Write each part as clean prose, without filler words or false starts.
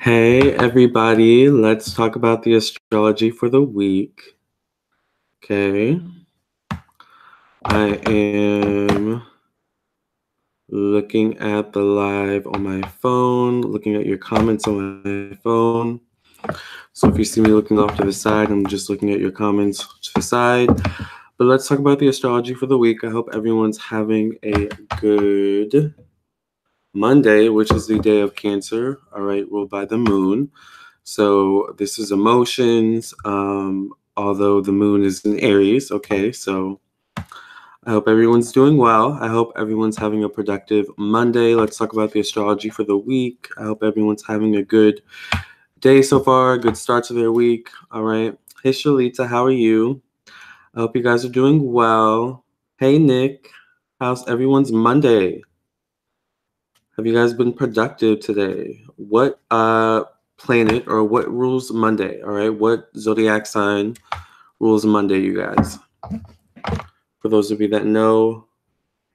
Hey, everybody, let's talk about the astrology for the week. Okay. I am looking at the live on my phone, looking at your comments on my phone. So if you see me looking off to the side, I'm just looking at your comments to the side. But let's talk about the astrology for the week. I hope everyone's having a good Monday, which is the day of Cancer, all right, ruled by the moon. So this is emotions, although the moon is in Aries, okay? So I hope everyone's doing well. I hope everyone's having a productive Monday. Let's talk about the astrology for the week. I hope everyone's having a good day so far, good start to their week, all right? Hey, Shalita, how are you? I hope you guys are doing well. Hey, Nick, how's everyone's Monday? Have you guys been productive today? What planet or what rules Monday? All right, what zodiac sign rules Monday, you guys? For those of you that know,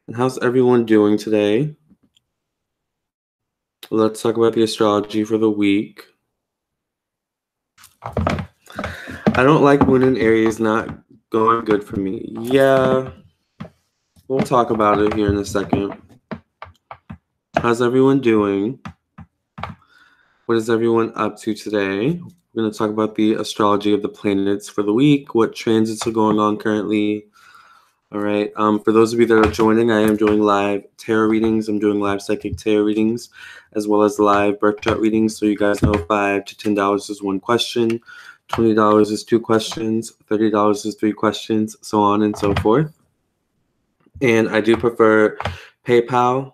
and how's everyone doing today? Let's talk about the astrology for the week. I don't like Moon in Aries not going good for me. Yeah, we'll talk about it here in a second. How's everyone doing? What is everyone up to today? We're going to talk about the astrology of the planets for the week, what transits are going on currently. All right. For those of you that are joining, I am doing live tarot readings. I'm doing live psychic tarot readings, as well as live birth chart readings. So you guys know $5 to $10 is one question, $20 is two questions, $30 is three questions, so on and so forth. And I do prefer PayPal.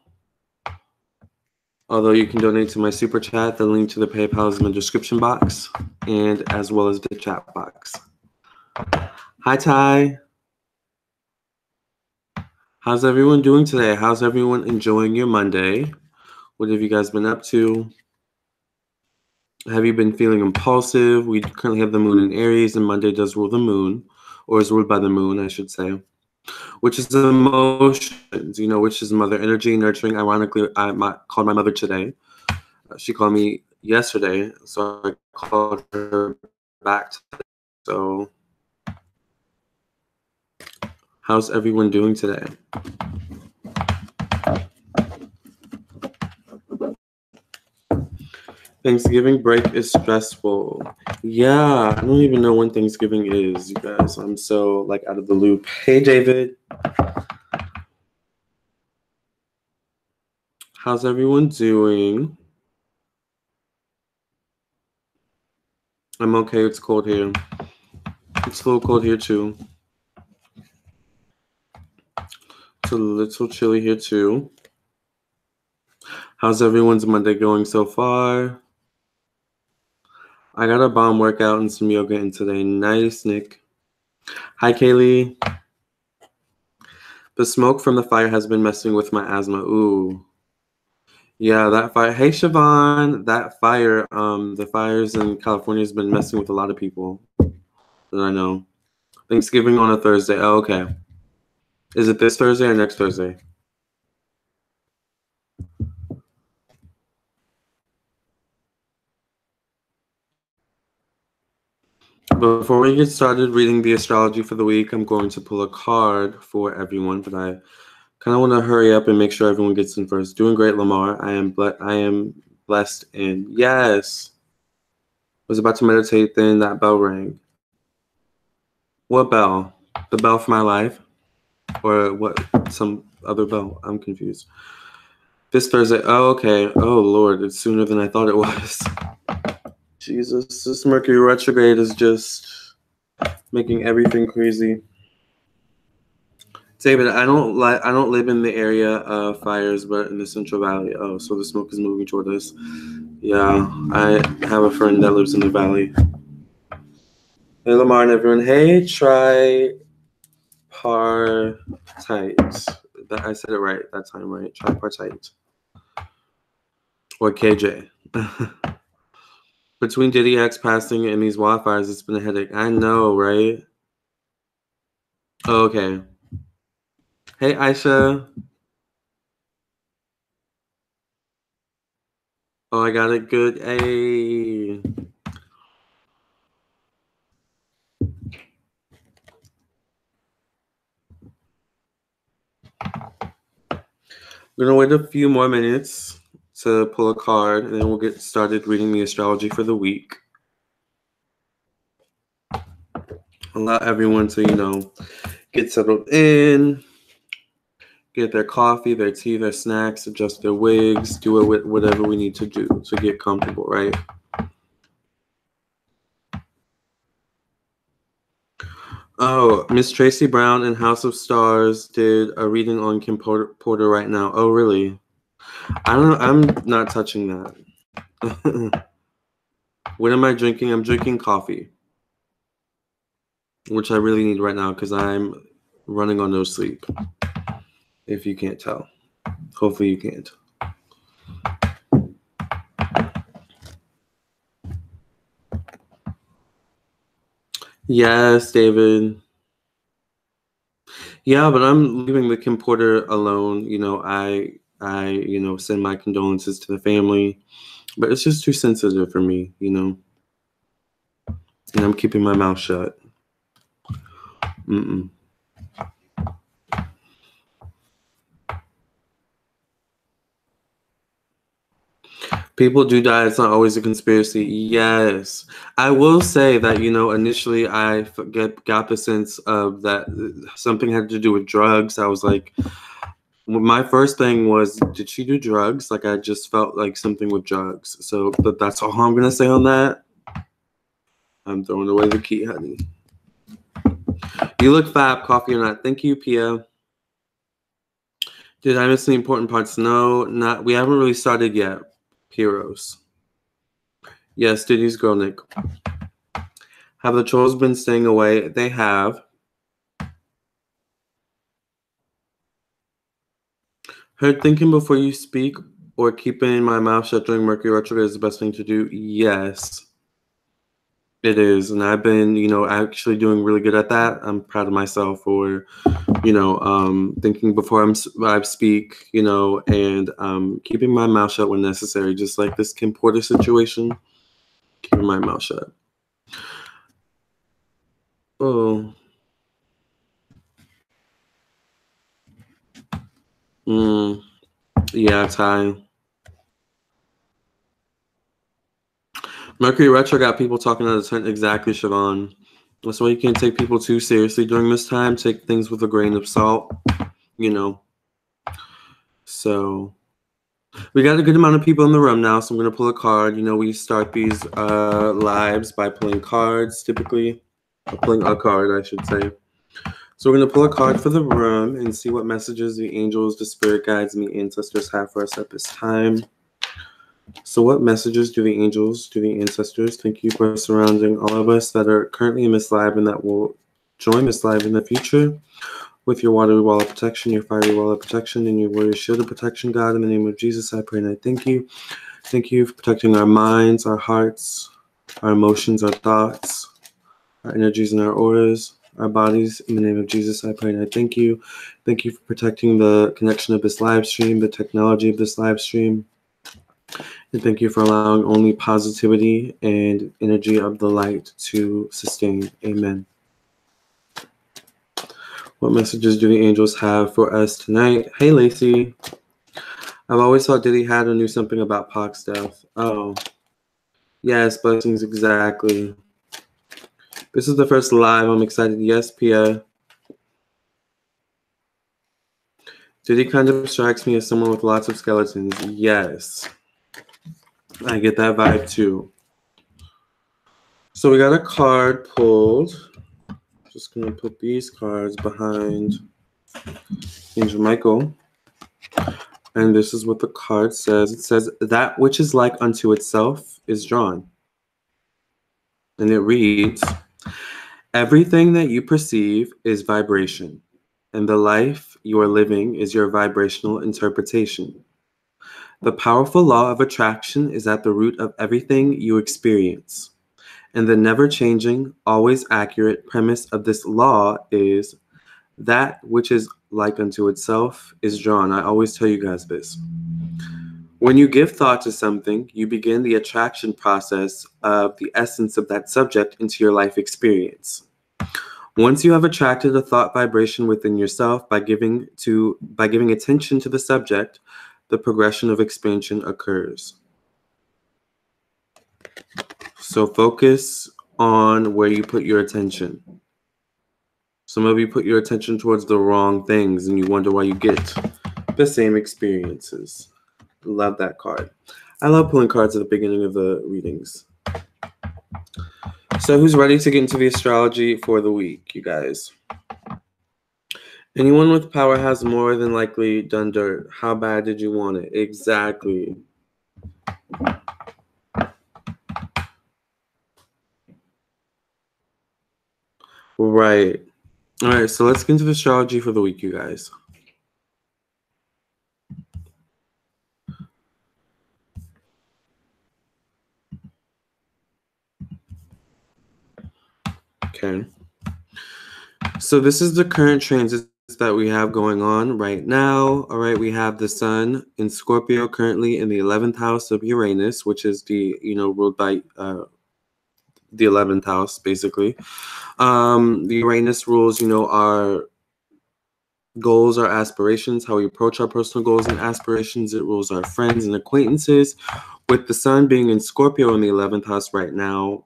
Although you can donate to my super chat, the link to the PayPal is in the description box, and as well as the chat box. Hi, Ty. How's everyone doing today? How's everyone enjoying your Monday? What have you guys been up to? Have you been feeling impulsive? We currently have the moon in Aries, and Monday does rule the moon, or is ruled by the moon, I should say, which is emotions, which is mother energy, nurturing. Ironically, I called my mother today. She called me yesterday, so I called her back today. So how's everyone doing today? Thanksgiving break is stressful. Yeah, I don't even know when Thanksgiving is, you guys. I'm so out of the loop. Hey, David. How's everyone doing? I'm okay. It's cold here. It's a little cold here too. It's a little chilly here too. How's everyone's Monday going so far? I got a bomb workout and some yoga in today. Nice, Nick. Hi, Kaylee. The smoke from the fire has been messing with my asthma. Ooh. Yeah, that fire. Hey, Siobhan. That fire, the fires in California has been messing with a lot of people that I know. Thanksgiving on a Thursday. Oh, okay. Is it this Thursday or next Thursday? Before we get started reading the astrology for the week, I'm going to pull a card for everyone, but I kind of want to hurry up and make sure everyone gets in first. Doing great, Lamarr. I am blessed and yes. Was about to meditate, then that bell rang. What bell? The bell for my life? Or what? Some other bell? I'm confused. This Thursday. Oh, okay. Oh, Lord. It's sooner than I thought it was. Jesus. This Mercury retrograde is just making everything crazy. David, I don't live in the area of fires, but in the Central Valley. Oh, so the smoke is moving toward us. Yeah, I have a friend that lives in the valley. Hey, Lamarr and everyone. Hey, tripartite. I said it right that time, right? Tripartite. Or KJ. Between Diddy X passing and these wildfires, it's been a headache. I know, right? Oh, okay. Hey, Aisha. Oh, I got a good A. We're gonna wait a few more minutes to pull a card, and then we'll get started reading the astrology for the week. Allow everyone to, get settled in, get their coffee, their tea, their snacks, adjust their wigs, do whatever we need to do to get comfortable, right? Oh, Miss Tracy Brown and House of Stars did a reading on Kim Porter right now. Oh, really? I don't know. I'm not touching that. What am I drinking? I'm drinking coffee, which I really need right now because I'm running on no sleep, if you can't tell. Hopefully you can't. Yes, David. Yeah, but I'm leaving the Kim Porter alone. I send my condolences to the family, but it's just too sensitive for me, and I'm keeping my mouth shut. People do die. It's not always a conspiracy. Yes. I will say that, initially I got the sense of that something had to do with drugs. I was like, my first thing was, did she do drugs? Like, I just felt like something with drugs. So, but that's all I'm going to say on that. I'm throwing away the key, honey. You look fab, coffee or not. Thank you, Pia. Did I miss any important parts? No, not. We haven't really started yet. Heroes. Yes, Diddy's girl, Nick. Have the trolls been staying away? They have. Heard thinking before you speak or keeping my mouth shut during Mercury retrograde is the best thing to do? Yes, it is. And I've been, actually doing really good at that. I'm proud of myself for, thinking before I speak, and keeping my mouth shut when necessary, just like this Kim Porter situation. Keeping my mouth shut. Oh. Yeah, Ty. Mercury retro got people talking out of turn. Exactly, Siobhan. That's why you can't take people too seriously during this time. Take things with a grain of salt, So we got a good amount of people in the room now, so I'm going to pull a card. We start these lives by pulling cards, typically. Pulling a card, I should say. So we're going to pull a card for the room and see what messages the angels, the spirit guides, and the ancestors have for us at this time. So what messages do the angels, do the ancestors? Thank you for surrounding all of us that are currently in this live and that will join this live in the future with your watery wall of protection, your fiery wall of protection, and your warrior shield of protection. God, in the name of Jesus, I pray and I thank you. Thank you for protecting our minds, our hearts, our emotions, our thoughts, our energies and our auras, our bodies. In the name of Jesus, I pray and I thank you. Thank you for protecting the connection of this live stream, the technology of this live stream. And thank you for allowing only positivity and energy of the light to sustain. Amen. What messages do the angels have for us tonight? Hey, Lacey. I've always thought Diddy had or knew something about Pac's death. Oh. Yes, blessings, exactly. This is the first live. I'm excited. Yes, Pia. Diddy kind of strikes me as someone with lots of skeletons. Yes. I get that vibe too. So we got a card pulled. Just going to put these cards behind Angel Michael. And this is what the card says. It says, that which is like unto itself is drawn. And it reads, everything that you perceive is vibration, and the life you are living is your vibrational interpretation. The powerful law of attraction is at the root of everything you experience. And the never-changing, always accurate premise of this law is that which is like unto itself is drawn. I always tell you guys this. When you give thought to something, you begin the attraction process of the essence of that subject into your life experience. Once you have attracted a thought vibration within yourself by giving attention to the subject, the progression of expansion occurs. So focus on where you put your attention. Some of you put your attention towards the wrong things and you wonder why you get the same experiences. Love that card. I love pulling cards at the beginning of the readings. So who's ready to get into the astrology for the week, you guys? Anyone with power has more than likely done dirt. How bad did you want it? Exactly. Right. All right, so let's get into the astrology for the week, you guys. Okay. So this is the current transits that we have going on right now. All right, we have the sun in Scorpio currently in the 11th house of Uranus, which is the, ruled by the 11th house, basically. The Uranus rules, our goals, our aspirations, how we approach our personal goals and aspirations. It rules our friends and acquaintances. With the sun being in Scorpio in the 11th house right now,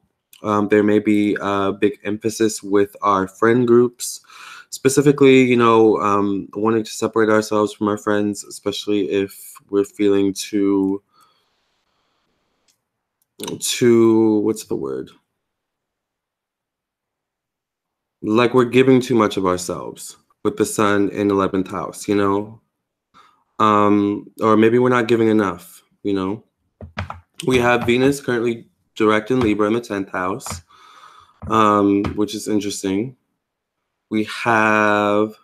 there may be a big emphasis with our friend groups, specifically, wanting to separate ourselves from our friends, especially if we're feeling too, what's the word? Like we're giving too much of ourselves with the sun in 11th house, or maybe we're not giving enough, We have Venus currently direct in Libra in the 10th house, which is interesting. We have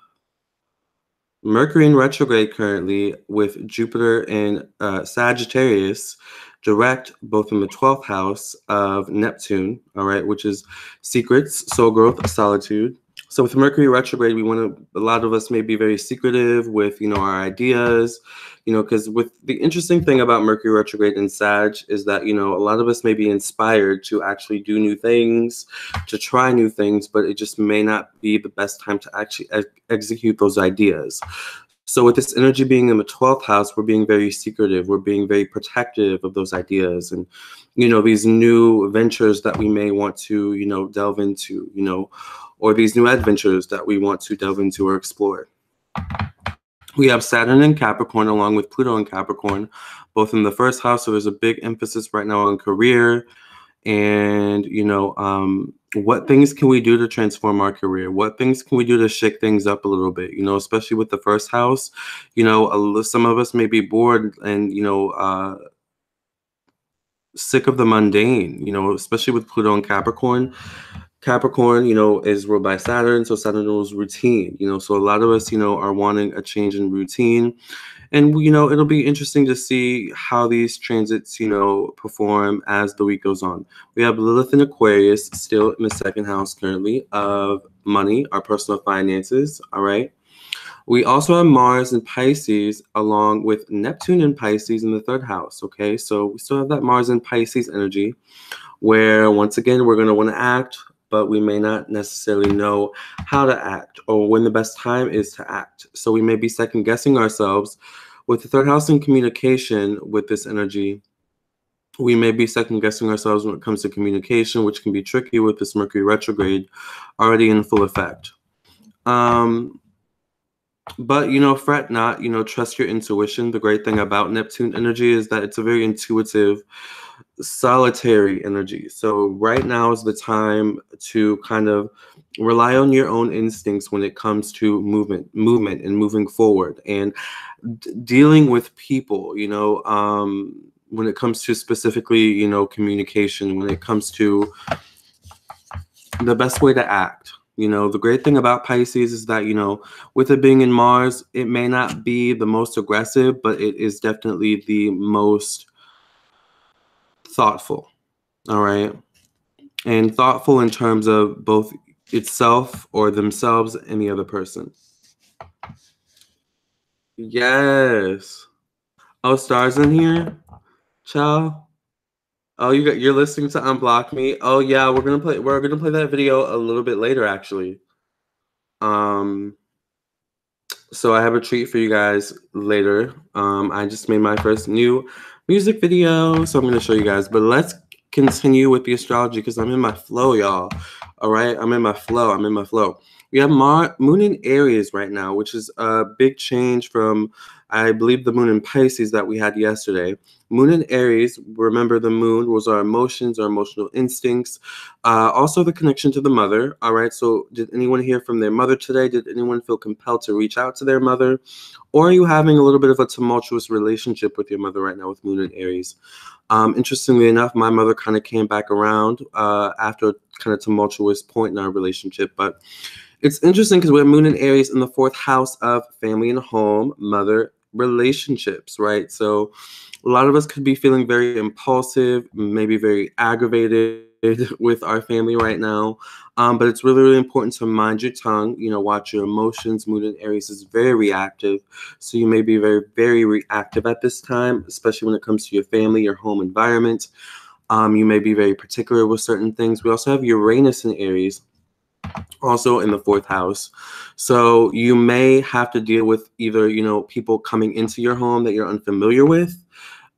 Mercury in retrograde currently with Jupiter in Sagittarius direct both in the 12th house of Neptune, all right, which is secrets, soul growth, solitude. So with Mercury retrograde, a lot of us may be very secretive with, our ideas, because with the interesting thing about Mercury retrograde in Sag is that, a lot of us may be inspired to actually do new things, to try new things, but it just may not be the best time to actually execute those ideas. So with this energy being in the 12th house, we're being very secretive. We're being very protective of those ideas and, these new ventures that we may want to, delve into, or these new adventures that we want to delve into or explore. We have Saturn in Capricorn along with Pluto in Capricorn, both in the first house. So there's a big emphasis right now on career and, what things can we do to transform our career? What things can we do to shake things up a little bit, especially with the first house? Some of us may be bored and, sick of the mundane, especially with Pluto and Capricorn. Capricorn, is ruled by Saturn, so Saturn rules routine, so a lot of us, are wanting a change in routine. And, it'll be interesting to see how these transits, perform as the week goes on. We have Lilith in Aquarius still in the 2nd house currently of money, our personal finances, all right? We also have Mars in Pisces along with Neptune in Pisces in the 3rd house, okay? So we still have that Mars in Pisces energy where, once again, we're going to want to act, but we may not necessarily know how to act or when the best time is to act. So we may be second guessing ourselves. With the 3rd house in communication with this energy, we may be second guessing ourselves when it comes to communication, which can be tricky with this Mercury retrograde already in full effect. But, fret not, trust your intuition. The great thing about Neptune energy is that it's a very intuitive, solitary energy. So right now is the time to kind of rely on your own instincts when it comes to movement and moving forward and dealing with people, when it comes to specifically, communication, when it comes to the best way to act. The great thing about Pisces is that, with it being in Mars, it may not be the most aggressive, but it is definitely the most thoughtful. All right. And thoughtful in terms of both itself or themselves and the other person. Yes. Oh, Stars in here? Ciao. Oh, you're listening to Unblock Me. Oh yeah, we're gonna play that video a little bit later actually. So I have a treat for you guys later. I just made my first new music video, so I'm gonna show you guys. But let's continue with the astrology because I'm in my flow, y'all. All right, I'm in my flow. I'm in my flow. We have Moon in Aries right now, which is a big change from, I believe, the Moon in Pisces that we had yesterday. Moon in Aries, remember the moon was our emotions, our emotional instincts, also the connection to the mother. All right, so did anyone hear from their mother today? Did anyone feel compelled to reach out to their mother? Or are you having a little bit of a tumultuous relationship with your mother right now with Moon in Aries? Interestingly enough, my mother kind of came back around after a kind of tumultuous point in our relationship, but it's interesting because we're Moon in Aries in the 4th house of family and home, mother, relationships, right? So a lot of us could be feeling very impulsive, maybe very aggravated with our family right now. But it's really, really important to mind your tongue, watch your emotions. Moon in Aries is very reactive. So you may be very, very reactive at this time, especially when it comes to your family, your home environment. You may be very particular with certain things. We also have Uranus in Aries, also in the 4th house. So you may have to deal with either, people coming into your home that you're unfamiliar with,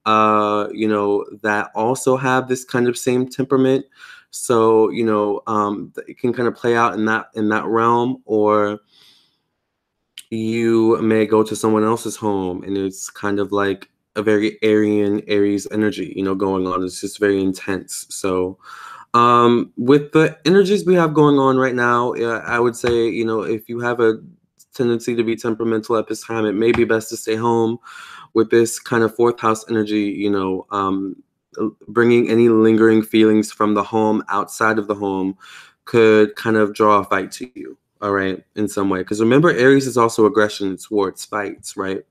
that also have this kind of same temperament. So, it can kind of play out in that realm, or you may go to someone else's home and it's kind of like a very Aries energy, going on. It's just very intense. So, with the energies we have going on right now, I would say, if you have a tendency to be temperamental at this time, it may be best to stay home. With this kind of 4th house energy, bringing any lingering feelings from the home outside of the home could kind of draw a fight to you, all right, in some way. Because remember, Aries is also aggression towards fights, right?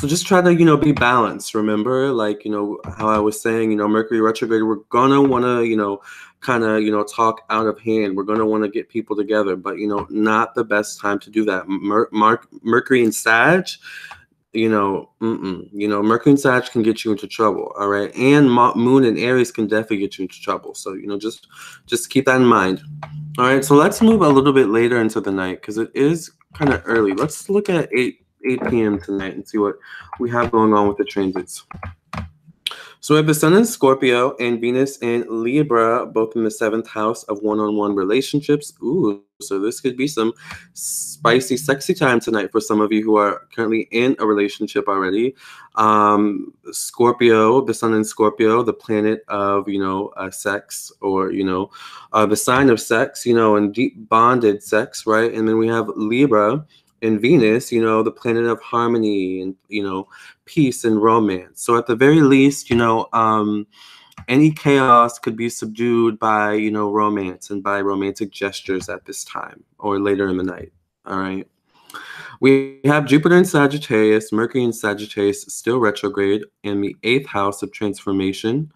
So just try to, be balanced. Remember, like, how I was saying, Mercury retrograde, we're gonna want to, kind of, talk out of hand. We're gonna want to get people together, but, not the best time to do that. Mercury and Sag, Mercury and Sag can get you into trouble, all right? And Moon and Aries can definitely get you into trouble. So, just keep that in mind. All right, so let's move a little bit later into the night because it is kind of early. Let's look at 8 p.m. tonight and see what we have going on with the transits. So we have the Sun in Scorpio and Venus in Libra, both in the 7th house of one-on-one relationships. Ooh, so this could be some spicy, sexy time tonight for some of you who are currently in a relationship already. Scorpio, the Sun in Scorpio, the planet of, sex, or, the sign of sex, and deep bonded sex, right? And then we have Libra and Venus, the planet of harmony and, peace and romance. So at the very least, any chaos could be subdued by, romance and by romantic gestures at this time or later in the night. All right. We have Jupiter in Sagittarius, Mercury in Sagittarius, still retrograde in the 8th house of transformation.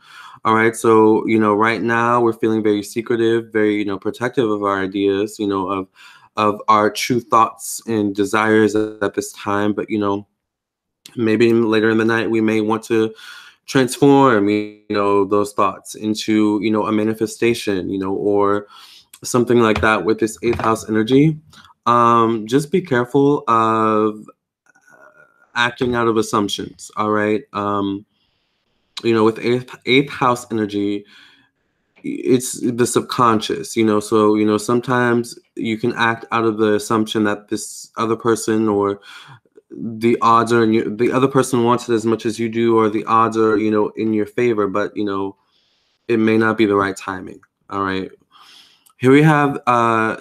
All right. So, right now we're feeling very secretive, very, protective of our ideas, of our true thoughts and desires at this time. But, maybe later in the night, we may want to transform, those thoughts into, a manifestation, or something like that with this 8th house energy. Just be careful of acting out of assumptions. All right. With 8th house energy, it's the subconscious, so, sometimes you can act out of the assumption that this other person or the odds are the other person wants it as much as you do, or the odds are, in your favor, but, it may not be the right timing. All right. Here we have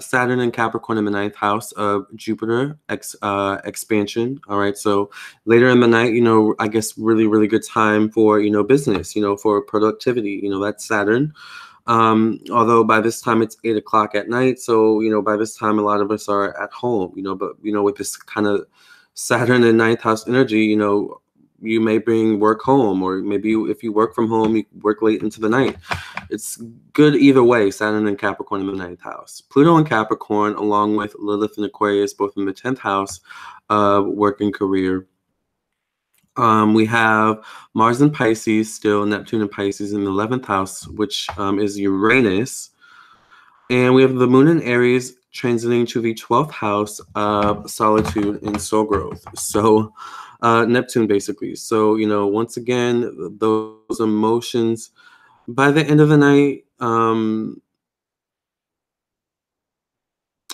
Saturn and Capricorn in the 9th house of Jupiter expansion. All right. So later in the night, I guess really, really good time for, business, for productivity, that's Saturn. Although by this time it's 8 o'clock at night. So, by this time, a lot of us are at home, but, with this kind of Saturn and 9th house energy, you may bring work home, or maybe if you work from home, you work late into the night. It's good either way, Saturn and Capricorn in the 9th house. Pluto and Capricorn, along with Lilith and Aquarius, both in the 10th house of work and career. We have Mars in Pisces still, Neptune in Pisces in the 11th house, which is Uranus. And we have the moon in Aries transiting to the 12th house of solitude and soul growth. So Neptune, basically. So, once again, those emotions, by the end of the night,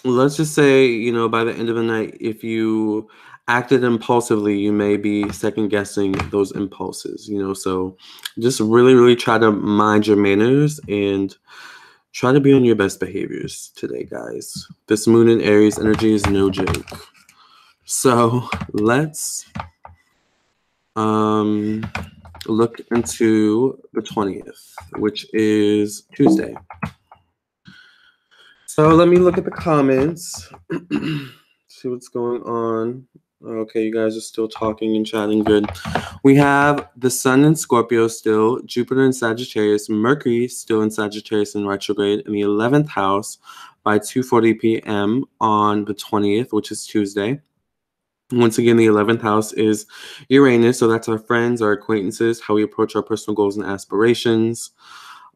let's just say, by the end of the night, if you acted impulsively, you may be second guessing those impulses, so just really, really try to mind your manners and try to be on your best behaviors today, guys. This moon in Aries energy is no joke. So let's look into the 20th, which is Tuesday. So let me look at the comments, see what's going on. Okay, you guys are still talking and chatting. Good. We have the Sun in Scorpio still, Jupiter in Sagittarius, Mercury still in Sagittarius in retrograde in the 11th house by 2:40 p.m. on the 20th, which is Tuesday. Once again, the 11th house is Uranus, so that's our friends, our acquaintances, how we approach our personal goals and aspirations.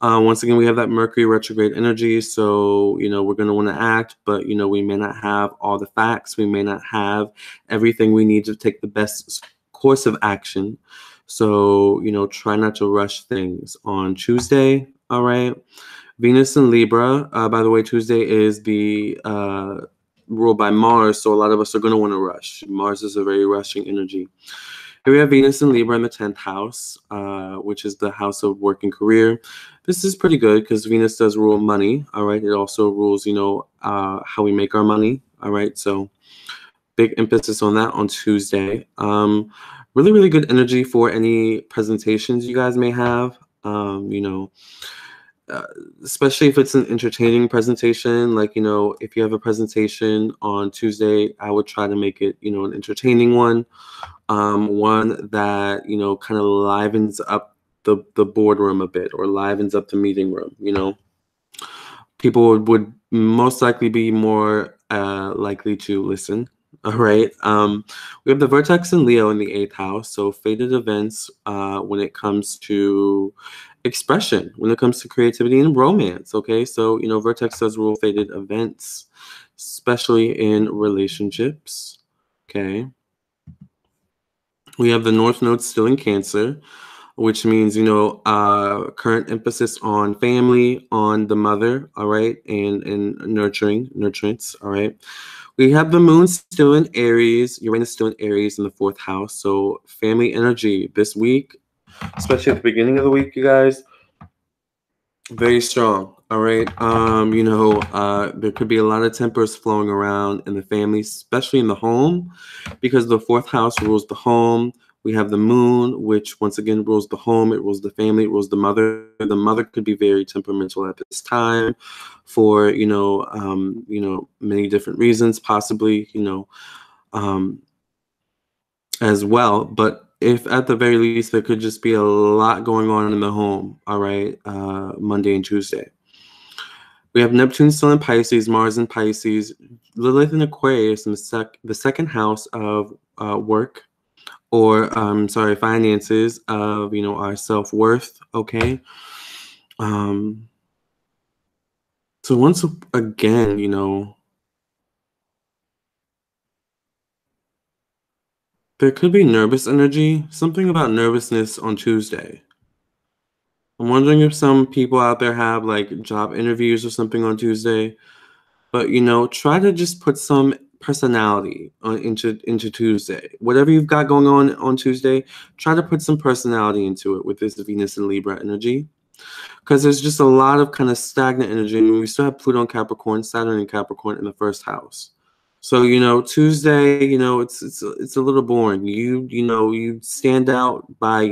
Once again, we have that Mercury retrograde energy, so, we're going to want to act, but, we may not have all the facts. We may not have everything we need to take the best course of action. So, try not to rush things on Tuesday, all right? Venus in Libra, by the way, Tuesday is the ruled by Mars, so a lot of us are going to want to rush. Mars is a very rushing energy. Here we have Venus in Libra in the 10th house, which is the house of work and career. This is pretty good because Venus does rule money, all right? It also rules, how we make our money, all right? So big emphasis on that on Tuesday. Really, really good energy for any presentations you guys may have, especially if it's an entertaining presentation. Like, if you have a presentation on Tuesday, I would try to make it, an entertaining one. One that, kind of livens up the boardroom a bit or livens up the meeting room, People would most likely be more likely to listen. All right. We have the vertex in Leo in the 8th house. So fated events when it comes to expression, when it comes to creativity and romance. Okay. So, vertex does rule fated events, especially in relationships. Okay. We have the North Node still in Cancer, which means, current emphasis on family, on the mother, all right, and nurturance, all right. We have the moon still in Aries, Uranus still in Aries in the 4th house. So family energy this week, especially at the beginning of the week, you guys, very strong. All right. There could be a lot of tempers flowing around in the family, especially in the home, because the 4th house rules the home. We have the moon, which once again rules the home. It rules the family. It rules the mother. The mother could be very temperamental at this time for, many different reasons, possibly, as well. But if at the very least, there could just be a lot going on in the home, all right, Monday and Tuesday. We have Neptune still in Pisces, Mars in Pisces, Lilith in Aquarius in the second house of work, or finances, of our self-worth. Okay. So once again, there could be nervous energy, something about nervousness on Tuesday. I'm wondering if some people out there have like job interviews or something on Tuesday, but try to just put some personality into Tuesday. Whatever you've got going on Tuesday, try to put some personality into it with this Venus and Libra energy, because there's just a lot of kind of stagnant energy. And we still have Pluto and Capricorn, Saturn and Capricorn in the 1st house. So Tuesday, it's a little boring. You stand out by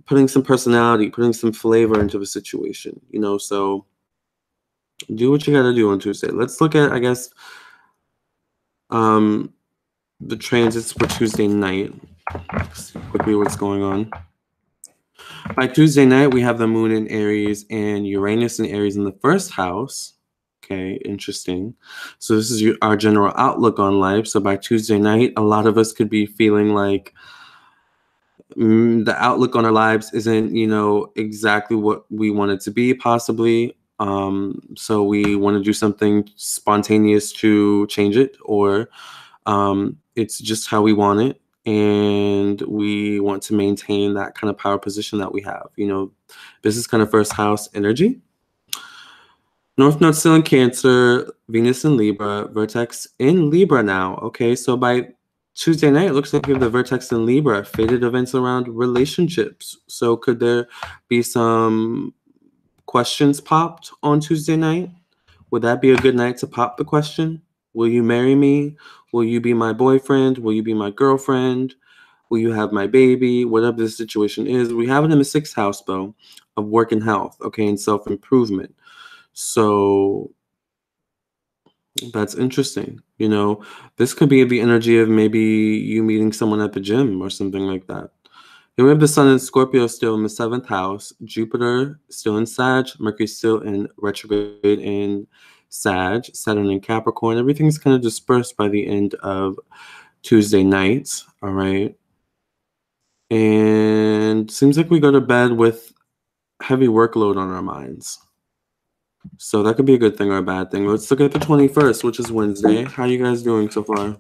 putting some personality, putting some flavor into the situation. So do what you got to do on Tuesday. Let's look at, I guess, the transits for Tuesday night. See quickly what's going on. By Tuesday night, we have the moon in Aries and Uranus in Aries in the 1st house. Okay, interesting. So this is our general outlook on life. So by Tuesday night, a lot of us could be feeling like the outlook on our lives isn't, exactly what we want it to be, possibly. So we want to do something spontaneous to change it, or it's just how we want it. And we want to maintain that kind of power position that we have. This is kind of first house energy. North Node still in Cancer, Venus in Libra, Vertex in Libra now. Okay, so by Tuesday night, it looks like we have the Vertex in Libra, fated events around relationships. So could there be some questions popped on Tuesday night? Would that be a good night to pop the question? Will you marry me? Will you be my boyfriend? Will you be my girlfriend? Will you have my baby? Whatever the situation is. We have it in the 6th house, though, of work and health, okay, and self-improvement. So that's interesting. This could be the energy of maybe you meeting someone at the gym or something like that. Here we have the Sun in Scorpio still in the 7th house, Jupiter still in Sag, Mercury still in retrograde in Sag, Saturn in Capricorn. Everything's kind of dispersed by the end of Tuesday night, all right? And seems like we go to bed with heavy workload on our minds. So that could be a good thing or a bad thing. Let's look at the 21st, which is Wednesday. How are you guys doing so far?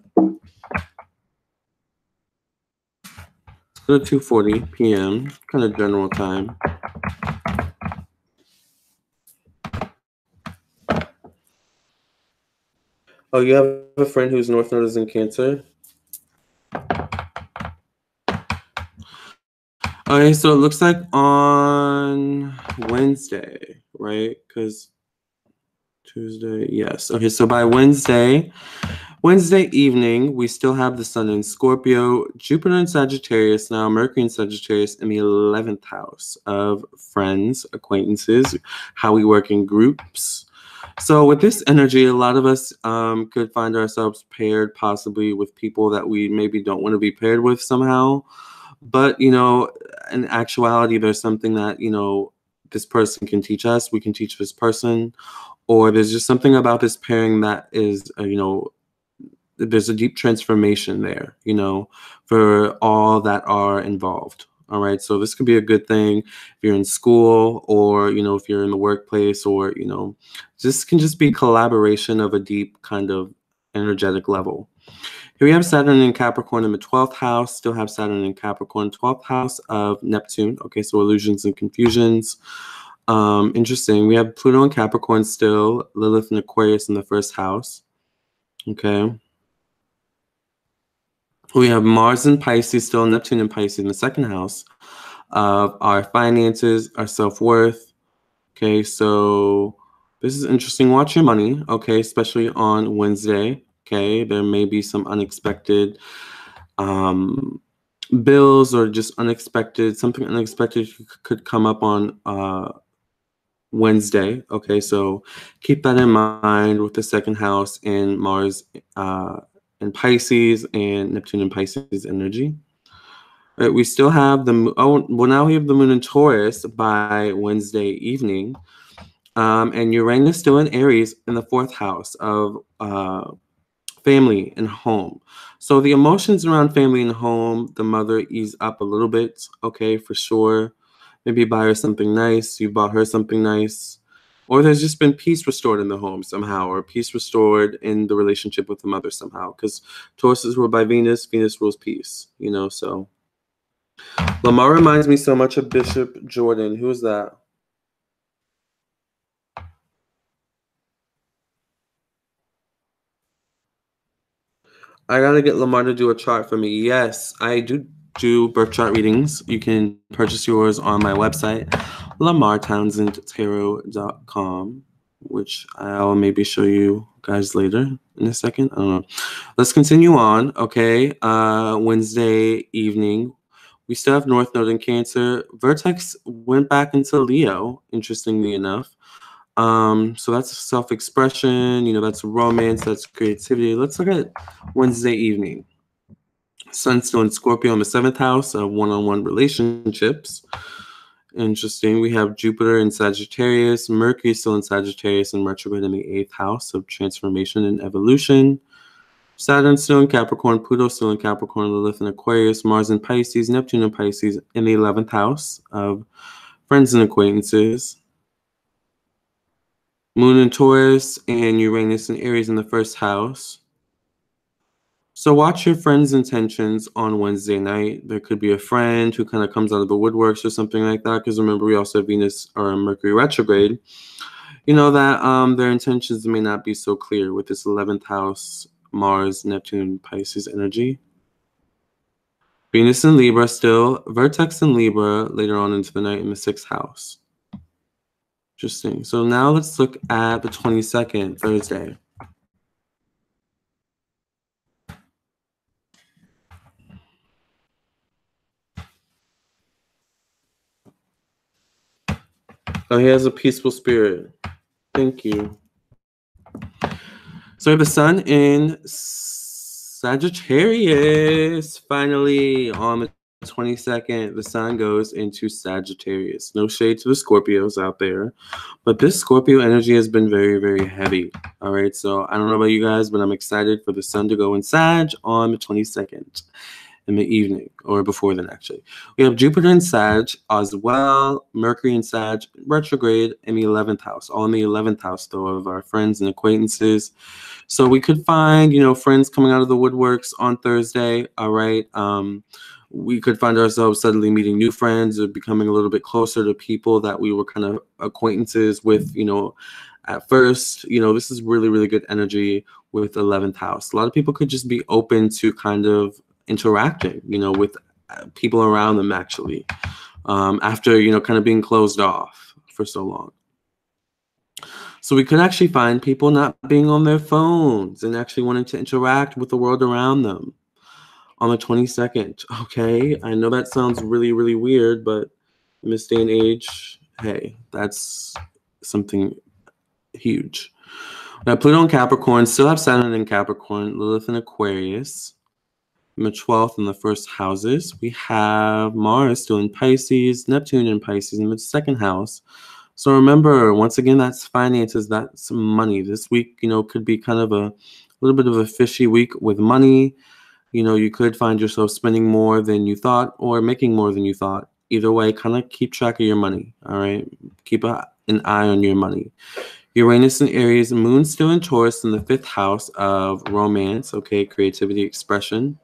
It's at 2:40 p.m., kind of general time. Oh, you have a friend whose North Node is in Cancer? Okay, so it looks like on Wednesday, right? Because Tuesday, yes. Okay, so by Wednesday evening, we still have the Sun in Scorpio, Jupiter in Sagittarius now, Mercury in Sagittarius in the 11th house of friends, acquaintances, how we work in groups. So with this energy, a lot of us could find ourselves paired possibly with people that we maybe don't want to be paired with somehow. But, in actuality, there's something that, this person can teach us. We can teach this person. Or there's just something about this pairing that is, there's a deep transformation there, for all that are involved. All right. So this could be a good thing if you're in school or, if you're in the workplace or, this can just be collaboration of a deep kind of energetic level. Here we have Saturn in Capricorn in the 12th house, still have Saturn in Capricorn, 12th house of Neptune. Okay, so illusions and confusions. Interesting. We have Pluto in Capricorn still, Lilith in Aquarius in the 1st house. Okay. We have Mars in Pisces still, Neptune in Pisces in the 2nd house of our finances, our self-worth. Okay, so this is interesting. Watch your money, okay, especially on Wednesday. Okay, there may be some unexpected bills or just something unexpected could come up on Wednesday. Okay, so keep that in mind with the 2nd house and Mars in Pisces and Neptune in Pisces energy. All right, we still have now we have the moon in Taurus by Wednesday evening. And Uranus still in Aries in the 4th house of family and home. So the emotions around family and home, the mother ease up a little bit, okay, for sure. Maybe buy her something nice, you bought her something nice. Or there's just been peace restored in the home somehow, or peace restored in the relationship with the mother somehow. Because Taurus is ruled by Venus, Venus rules peace, so. Lamarr reminds me so much of Bishop Jordan. Who is that? I gotta get Lamarr to do a chart for me. Yes, I do birth chart readings. You can purchase yours on my website, lamarrtownsendtarot.com, which I'll maybe show you guys later in a second. I don't know. Let's continue on, okay? Wednesday evening. We still have North Node in Cancer. Vertex went back into Leo, interestingly enough. So that's self-expression, that's romance, that's creativity. Let's look at Wednesday evening. Sun still in Scorpio in the 7th house of one-on-one relationships. Interesting. We have Jupiter in Sagittarius, Mercury still in Sagittarius, and retrograde in the 8th house of transformation and evolution. Saturn still in Capricorn, Pluto still in Capricorn, Lilith in Aquarius, Mars in Pisces, Neptune in Pisces in the 11th house of friends and acquaintances. Moon in Taurus and Uranus in Aries in the first house. So watch your friends' intentions on Wednesday night. There could be a friend who kind of comes out of the woodworks or something like that, because remember, we also have Venus or Mercury retrograde. You know that their intentions may not be so clear with this 11th house, Mars, Neptune, Pisces energy. Venus in Libra still, vertex in Libra later on into the night in the 6th house. Interesting. So now let's look at the 22nd, Thursday. Oh, he has a peaceful spirit. Thank you. So we have the sun in Sagittarius. Finally, on the 22nd, the sun goes into Sagittarius. No shade to the Scorpios out there, but this Scorpio energy has been very, very heavy. All right, so I don't know about you guys, but I'm excited for the sun to go in Sag on the 22nd. In the evening, or before then, actually. We have Jupiter in Sag as well, Mercury in Sag, retrograde in the 11th house, all in the 11th house, though, of our friends and acquaintances. So we could find, friends coming out of the woodworks on Thursday, all right? We could find ourselves suddenly meeting new friends or becoming a little bit closer to people that we were kind of acquaintances with, at first. This is really, really good energy with 11th house. A lot of people could just be open to kind of interacting, with people around them, actually, after, kind of being closed off for so long. So we could actually find people not being on their phones and actually wanting to interact with the world around them on the 22nd. Okay, I know that sounds really, really weird, but in this day and age, hey, that's something huge. Now, Pluto in Capricorn, still have Saturn in Capricorn, Lilith in Aquarius. In the 12th and the first houses, we have Mars still in Pisces, Neptune in Pisces in the 2nd house. So remember, once again, that's finances, that's money. This week, could be kind of a little bit of a fishy week with money. You could find yourself spending more than you thought or making more than you thought. Either way, kind of keep track of your money, all right? Keep an eye on your money. Uranus in Aries, Moon still in Taurus in the 5th house of romance, okay, creativity, expression.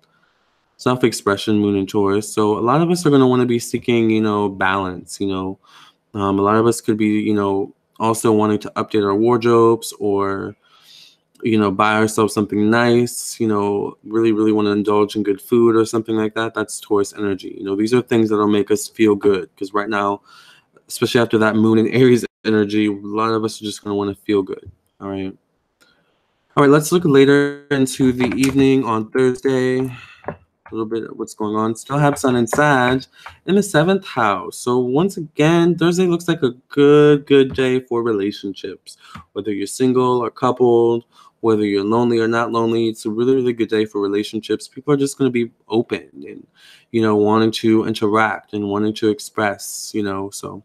Self-expression, Moon in Taurus. So a lot of us are going to want to be seeking, balance. A lot of us could be, also wanting to update our wardrobes or, buy ourselves something nice. Really, really want to indulge in good food or something like that. That's Taurus energy. These are things that'll make us feel good, because right now, especially after that Moon in Aries energy, a lot of us are just going to want to feel good. All right. All right. Let's look later into the evening on Thursday. A little bit of what's going on. Still have Sun and Sag in the 7th house. So once again, Thursday looks like a good day for relationships. Whether you're single or coupled, whether you're lonely or not lonely, it's a really, really good day for relationships. People are just going to be open and, wanting to interact and wanting to express, So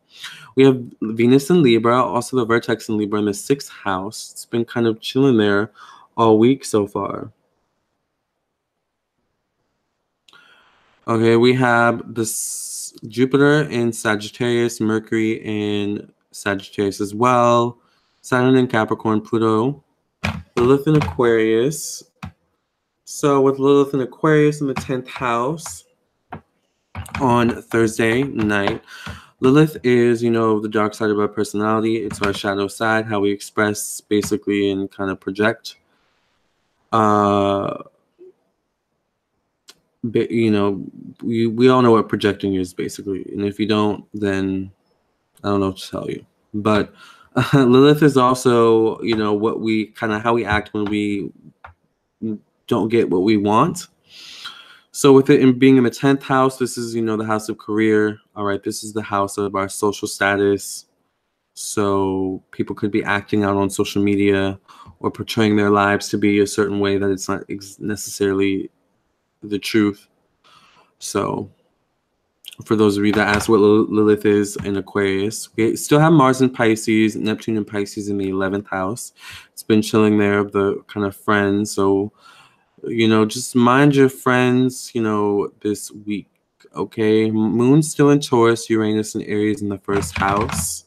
we have Venus in Libra, also the vertex in Libra in the 6th house. It's been kind of chilling there all week so far. Okay, we have this Jupiter in Sagittarius, Mercury in Sagittarius as well, Saturn in Capricorn, Pluto, Lilith in Aquarius. So with Lilith in Aquarius in the 10th house on Thursday night, Lilith is, the dark side of our personality. It's our shadow side, how we express basically and kind of project. But, we all know what projecting is basically, and if you don't, then I don't know what to tell you. But Lilith is also, what we kind of how we act when we don't get what we want. So with it in being in the 10th house, this is, the house of career. All right, this is the house of our social status. So people could be acting out on social media or portraying their lives to be a certain way that it's not necessarily the truth. So for those of you that ask what Lilith is in Aquarius, we still have Mars in Pisces, Neptune in Pisces in the 11th house. It's been chilling there of the kind of friends. So You know, just mind your friends, you know, this week. Okay. Moon's still in Taurus, Uranus and Aries in the first house.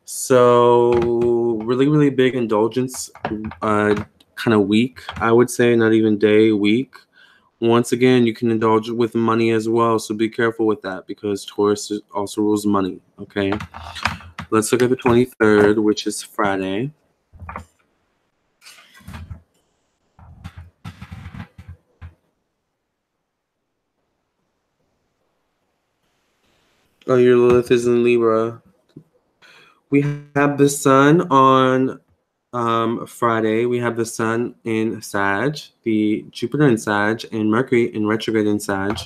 So really, really big indulgence kind of week, I would say, not even day, week. Once again, you can indulge with money as well, so be careful with that because Taurus also rules money, okay? Let's look at the 23rd, which is Friday. Oh, your Lilith is in Libra. We have the sun on Friday. We have the sun in Sag, the Jupiter in Sag, and Mercury in retrograde in Sag.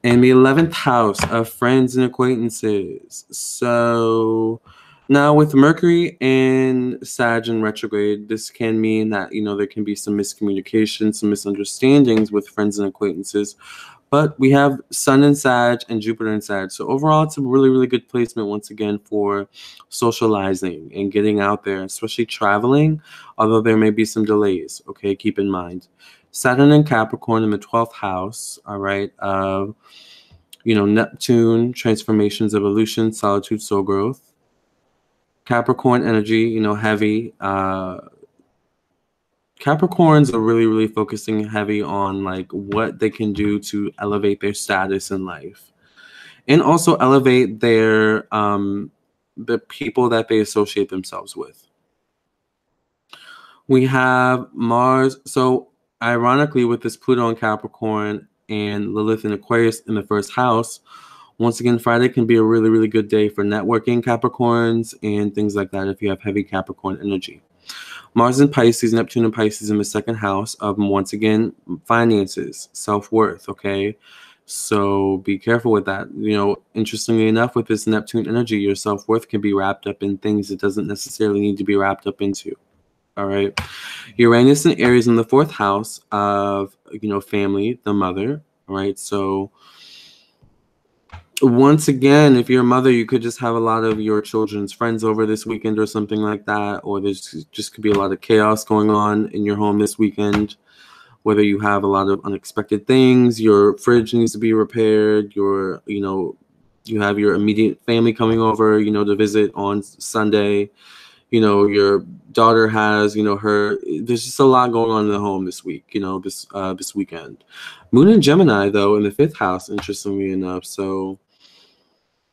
And the 11th house of friends and acquaintances. So now with Mercury in Sag and retrograde, this can mean that, you know, there can be some miscommunication, some misunderstandings with friends and acquaintances. But we have Sun in Sag and Jupiter in Sag. So overall, it's a really, really good placement once again for socializing and getting out there, especially traveling, although there may be some delays. Okay, keep in mind. Saturn and Capricorn in the 12th house, all right, you know, Neptune, transformations, evolution, solitude, soul growth. Capricorn energy, you know, heavy. Capricorns are really, really focusing heavy on like what they can do to elevate their status in life and also elevate their the people that they associate themselves with. We have Mars. So ironically, with this Pluto in Capricorn and Lilith in Aquarius in the first house, once again, Friday can be a really, really good day for networking Capricorns and things like that if you have heavy Capricorn energy. Mars in Pisces, Neptune in Pisces in the second house of, once again, finances, self-worth, okay? So be careful with that. You know, interestingly enough, with this Neptune energy, your self-worth can be wrapped up in things it doesn't necessarily need to be wrapped up into. All right. Uranus and Aries in the fourth house of, you know, family, the mother. All right. So once again, if you're a mother, you could just have a lot of your children's friends over this weekend or something like that. Or there's just could be a lot of chaos going on in your home this weekend. Whether you have a lot of unexpected things, your fridge needs to be repaired, your, you know, you have your immediate family coming over, you know, to visit on Sunday. You know, your daughter has, you know, there's just a lot going on in the home this week, you know, this weekend. Moon in Gemini, though, in the fifth house, interestingly enough. So,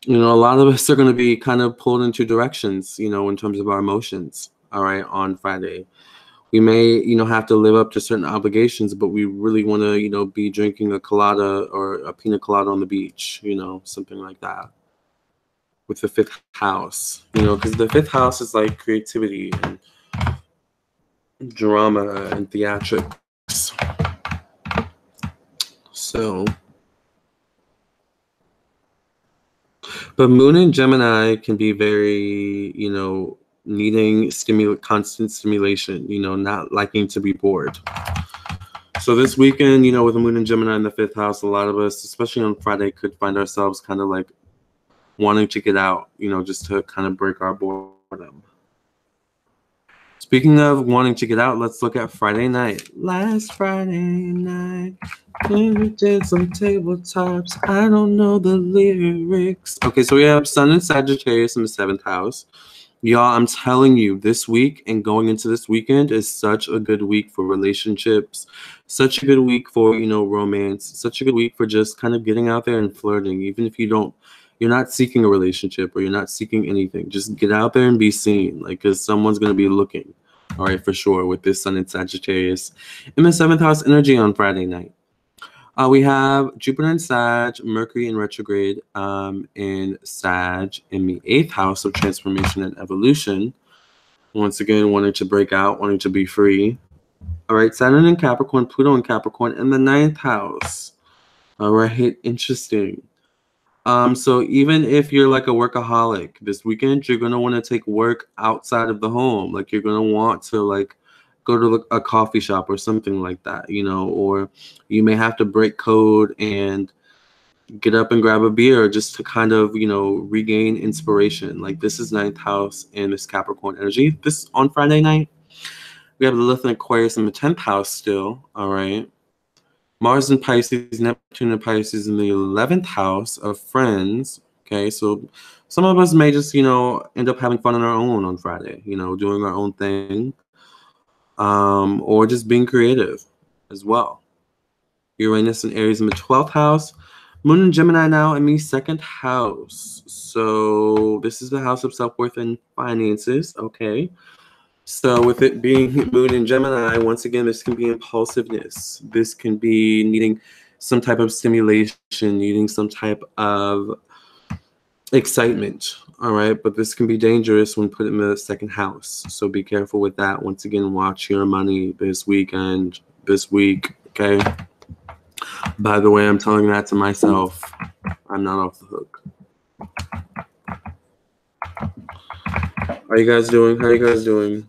you know, a lot of us are going to be kind of pulled in two directions, you know, in terms of our emotions, all right, on Friday. We may, you know, have to live up to certain obligations, but we really want to, you know, be drinking a colada or a pina colada on the beach, you know, something like that. With the fifth house, you know, because the fifth house is like creativity and drama and theatrics. So, but Moon in Gemini can be very, you know, needing constant stimulation, you know, not liking to be bored. So this weekend, you know, with the Moon in Gemini in the fifth house, a lot of us, especially on Friday, could find ourselves kind of like wanting to get out, you know, just to kind of break our boredom. Speaking of wanting to get out, let's look at Friday night. Last Friday night, we did some tabletops. I don't know the lyrics. Okay, so we have Sun and Sagittarius in the seventh house. Y'all, I'm telling you, this week and going into this weekend is such a good week for relationships, such a good week for, you know, romance, such a good week for just kind of getting out there and flirting, even if you're not seeking a relationship or you're not seeking anything. Just get out there and be seen, like, because someone's going to be looking, all right, for sure, with this Sun in Sagittarius in the seventh house energy on Friday night. We have Jupiter in Sag, Mercury in retrograde in Sag in the eighth house of transformation and evolution. Once again, wanting to break out, wanting to be free. All right, Saturn in Capricorn, Pluto in Capricorn in the ninth house. All right, interesting. So even if you're like a workaholic this weekend, you're going to want to take work outside of the home. Like you're going to want to like go to a coffee shop or something like that, you know, or you may have to break code and get up and grab a beer just to kind of, you know, regain inspiration. Like this is ninth house and this Capricorn energy this on Friday night. We have Lilith and Aquarius in the 10th house still, all right? Mars in Pisces, Neptune in Pisces in the 11th house of friends, okay? So some of us may just, end up having fun on our own on Friday, doing our own thing, or just being creative as well. Uranus and Aries in the 12th house. Moon and Gemini now in the 2nd house. So this is the house of self-worth and finances, okay? So with it being Moon in Gemini, once again, this can be impulsiveness. This can be needing some type of stimulation, needing some type of excitement, all right? But this can be dangerous when put in the 2nd house. So be careful with that. Once again, watch your money this weekend, this week, okay? By the way, I'm telling that to myself. I'm not off the hook. How are you guys doing? How are you guys doing?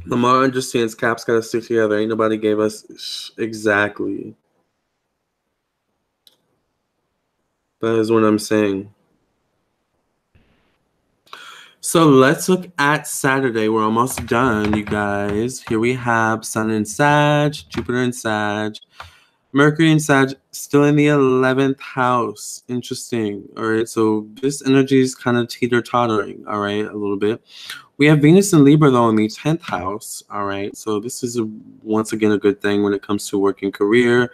Lamarr understands Cap's got to stick together. Ain't nobody gave us exactly. That is what I'm saying. So let's look at Saturday. We're almost done, you guys. Here we have Sun in Sag, Jupiter in Sag, Mercury in Sag, still in the 11th house. Interesting. All right, so this energy is kind of teeter-tottering, all right, a little bit. We have Venus in Libra, though, in the 10th house, all right? So this is, once again, a good thing when it comes to work and career.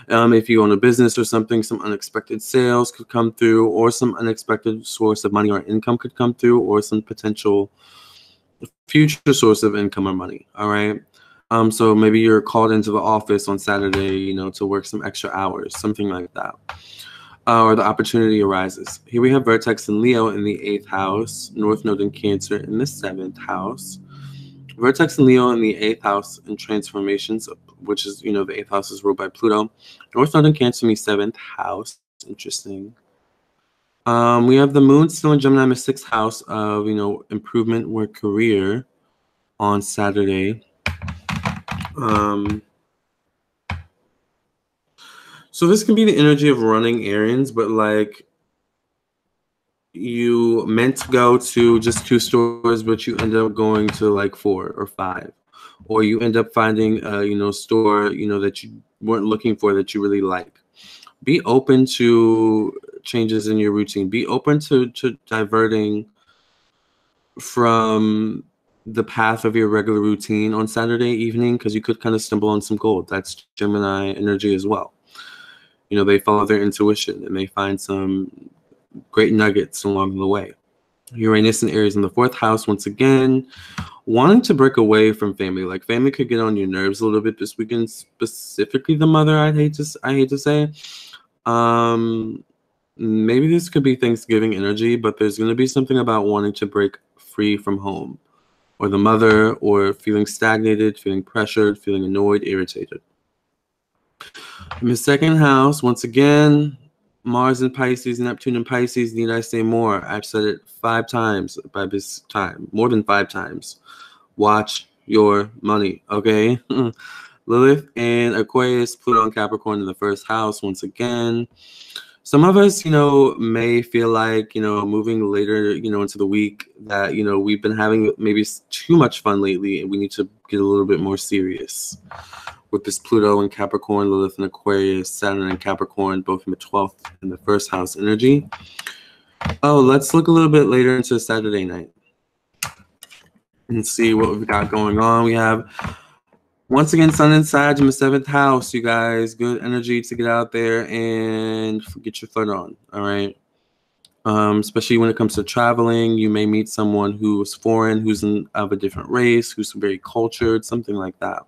If you own a business or something, some unexpected sales could come through, or some unexpected source of money or income could come through, or some potential future source of income or money, all right? So maybe you're called into the office on Saturday, to work some extra hours, something like that. Or the opportunity arises. Here we have Vertex and Leo in the 8th house, North Node in Cancer in the 7th house. Vertex and Leo in the 8th house in transformations, which is, the 8th house is ruled by Pluto. North Node in Cancer in the 7th house. Interesting. We have the moon still in Gemini in the 6th house of, improvement, work, career on Saturday. So this can be the energy of running errands, but like you meant to go to just 2 stores, but you end up going to like 4 or 5, or you end up finding a store that you weren't looking for that you really like. Be open to changes in your routine. Be open to diverting from the path of your regular routine on Saturday evening, because you could kind of stumble on some gold. That's Gemini energy as well. They follow their intuition and they find some great nuggets along the way. Uranus and Aries in the 4th house, once again, wanting to break away from family. Like family could get on your nerves a little bit this weekend, specifically the mother, I hate to say. Maybe this could be Thanksgiving energy, but there's going to be something about wanting to break free from home, or the mother, or feeling stagnated, feeling pressured, feeling annoyed, irritated. In the 2nd house, once again, Mars in Pisces, Neptune in Pisces. Need I say more? I've said it 5 times by this time, more than 5 times. Watch your money, okay? Lilith and Aquarius, Pluto and Capricorn in the 1st house, once again. Some of us, may feel like, moving later, into the week that, we've been having maybe too much fun lately and we need to get a little bit more serious. With this Pluto and Capricorn, Lilith and Aquarius, Saturn and Capricorn, both in the 12th and the 1st house energy. Oh, let's look a little bit later into Saturday night and see what we've got going on. We have, once again, Sun and Sag in the 7th house, you guys. Good energy to get out there and get your flirt on, all right? Especially when it comes to traveling, you may meet someone who's foreign, who's of a different race, who's very cultured, something like that.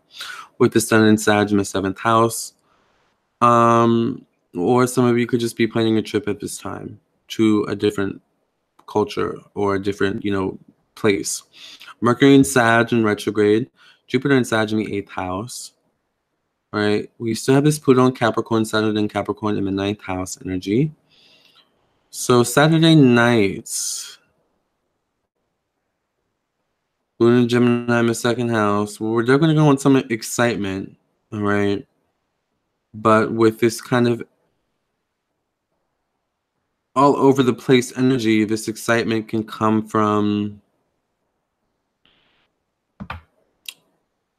With the Sun and Sag in the 7th house. Or some of you could just be planning a trip at this time to a different culture or a different, place. Mercury in Sag in retrograde. Jupiter and Sag in the 8th house. All right. We still have this Pluto and Capricorn, Saturn and Capricorn in the 9th house energy. So Saturday nights, Moon and Gemini in the 2nd house. We're definitely going to go on some excitement. All right. But with this kind of all over the place energy, this excitement can come from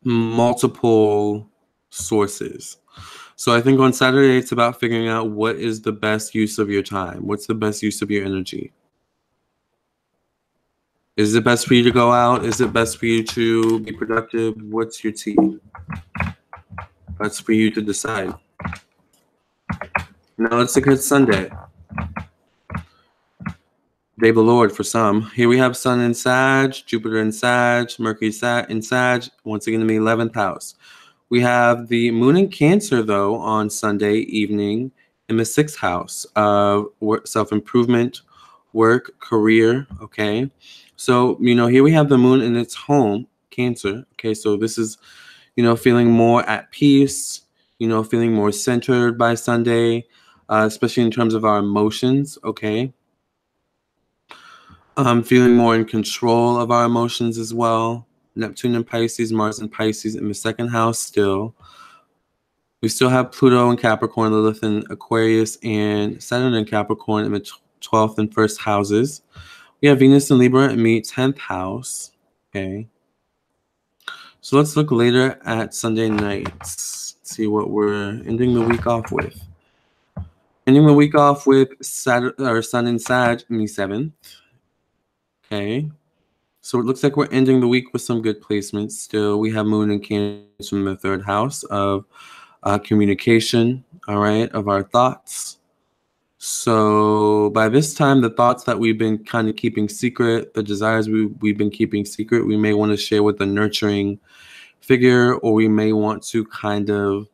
multiple sources. So I think on Saturday, it's about figuring out what is the best use of your time. What's the best use of your energy? Is it best for you to go out? Is it best for you to be productive? What's your tea? That's for you to decide. Now let's look at Sunday. Day of the Lord for some. Here we have Sun in Sag, Jupiter in Sag, Mercury in Sag, once again in the 11th house. We have the Moon in Cancer, though, on Sunday evening in the 6th house of self-improvement, work, career, okay? So, here we have the Moon in its home, Cancer, okay? So this is, feeling more at peace, feeling more centered by Sunday, especially in terms of our emotions, okay? Feeling more in control of our emotions as well. Neptune in Pisces, Mars in Pisces in the 2nd house still. We still have Pluto in Capricorn, Lilith in Aquarius, and Saturn in Capricorn in the 12th and 1st houses. We have Venus in Libra in the 10th house. Okay. So let's look later at Sunday nights. See what we're ending the week off with. Ending the week off with Sun in Sag in the 7th. Okay. So it looks like we're ending the week with some good placements still. We have Moon in Cancer in the 3rd house of communication, all right, of our thoughts. So by this time, the thoughts that we've been kind of keeping secret, the desires we've been keeping secret, we may want to share with a nurturing figure, or we may want to kind of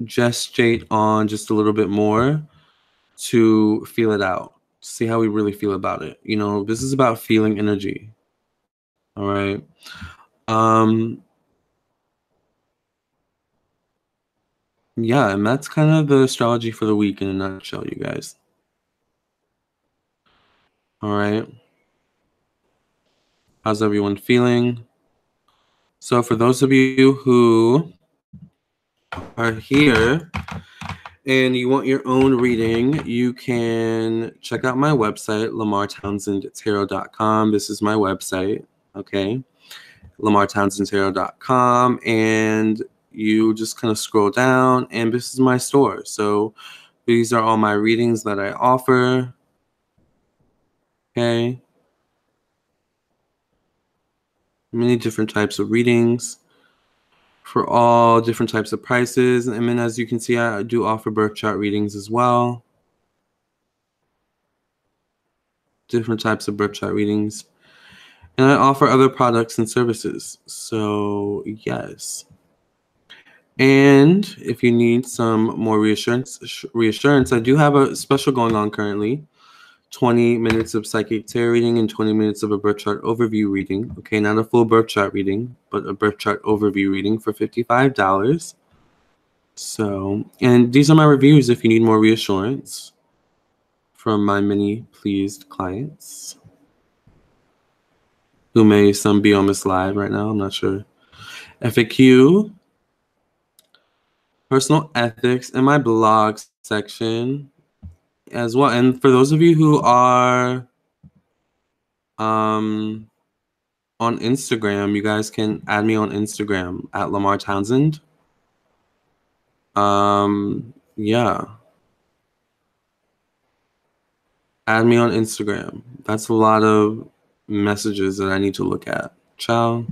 gestate on just a little bit more to feel it out, see how we really feel about it. This is about feeling energy. All right. Yeah, and that's kind of the astrology for the week in a nutshell, you guys. All right. How's everyone feeling? So for those of you who are here and you want your own reading, you can check out my website, lamarrtownsendtarot.com. This is my website, okay? lamarrtownsendtarot.com, and you just kind of scroll down, and this is my store. So these are all my readings that I offer, okay? Many different types of readings for all different types of prices. And then as you can see, I do offer birth chart readings as well. Different types of birth chart readings. And I offer other products and services. So yes. And if you need some more reassurance, I do have a special going on currently. 20 minutes of psychic tarot reading and 20 minutes of a birth chart overview reading. Okay, not a full birth chart reading, but a birth chart overview reading for $55. So, and these are my reviews if you need more reassurance from my many pleased clients who may some be on this live right now. I'm not sure. FAQ, personal ethics, and my blog section as well. And for those of you who are on Instagram, you guys can add me on Instagram at Lamarr Townsend. Yeah. Add me on Instagram. That's a lot of messages that I need to look at. Ciao.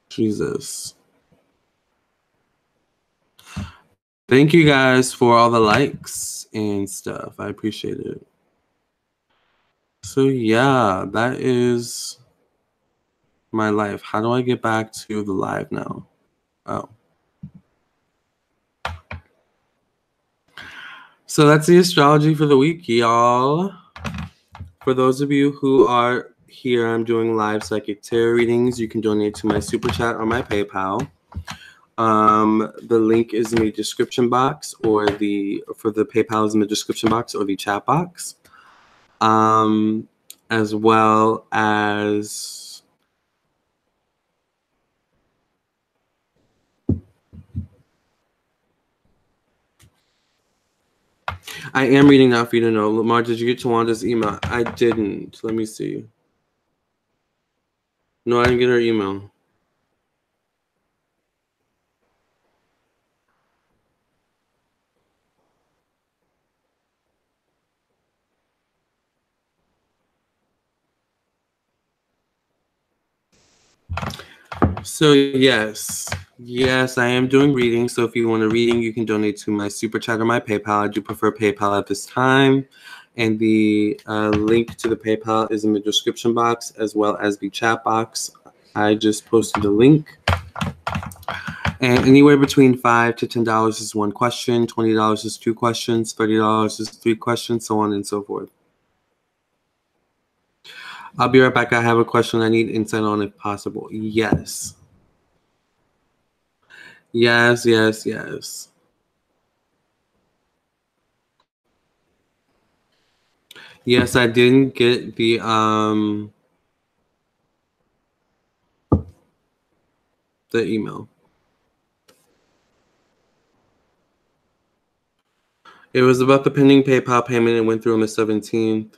Jesus. Thank you guys for all the likes and stuff. I appreciate it. So yeah, that is my life. How do I get back to the live now? Oh. So that's the astrology for the week, y'all. For those of you who are here, I'm doing live psychic tarot readings. You can donate to my super chat or my PayPal. The link is in the description box, or for the PayPal is in the description box or the chat box. As well as I am reading that for you to know. Lamarr, did you get Tawanda's email? I didn't. Let me see. No, I didn't get her email. So yes, I am doing readings. So if you want a reading, you can donate to my super chat or my PayPal. I do prefer PayPal at this time, and the link to the PayPal is in the description box as well as the chat box. I just posted a link. And anywhere between $5 to $10 is one question, $20 is two questions, $30 is three questions, so on and so forth. I'll be right back. I have a question I need insight on if possible. Yes. Yes, yes, yes. Yes, I didn't get the email. It was about the pending PayPal payment. It went through on the 17th.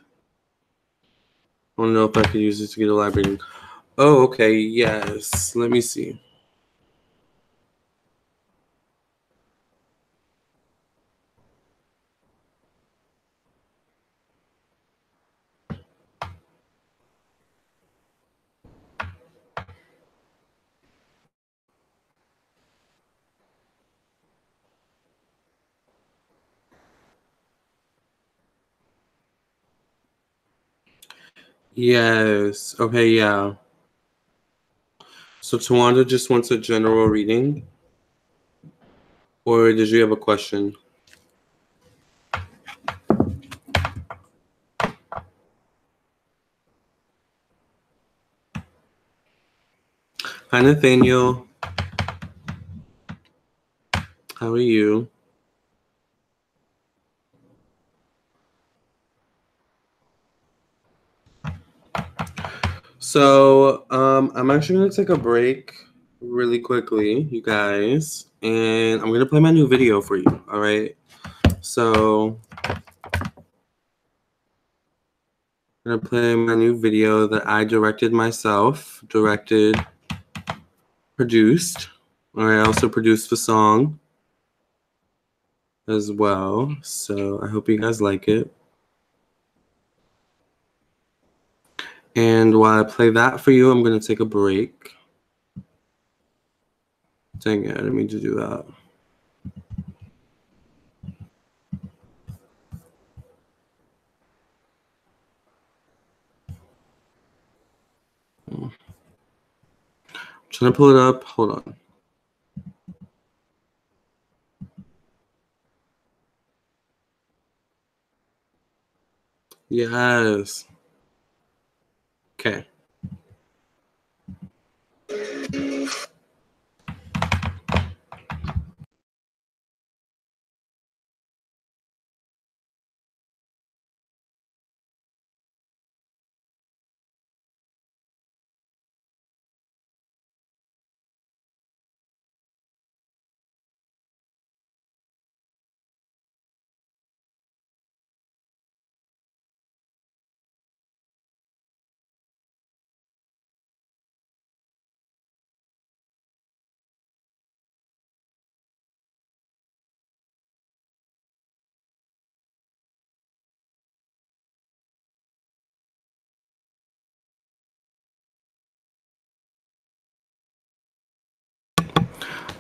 I don't know if I could use it to get a live reading. Oh, okay. Yes. Let me see. Yes. Okay, yeah. So Tawanda just wants a general reading? Or did you have a question? Hi, Nathaniel. How are you? So, I'm actually going to take a break really quickly, you guys. And I'm going to play my new video for you, all right? So, I'm going to play my new video that I directed myself, produced. All right, I also produced the song as well. So, I hope you guys like it. And while I play that for you, I'm going to take a break. Dang it, I didn't mean to do that. I'm trying to pull it up. Hold on. Yes. Okay.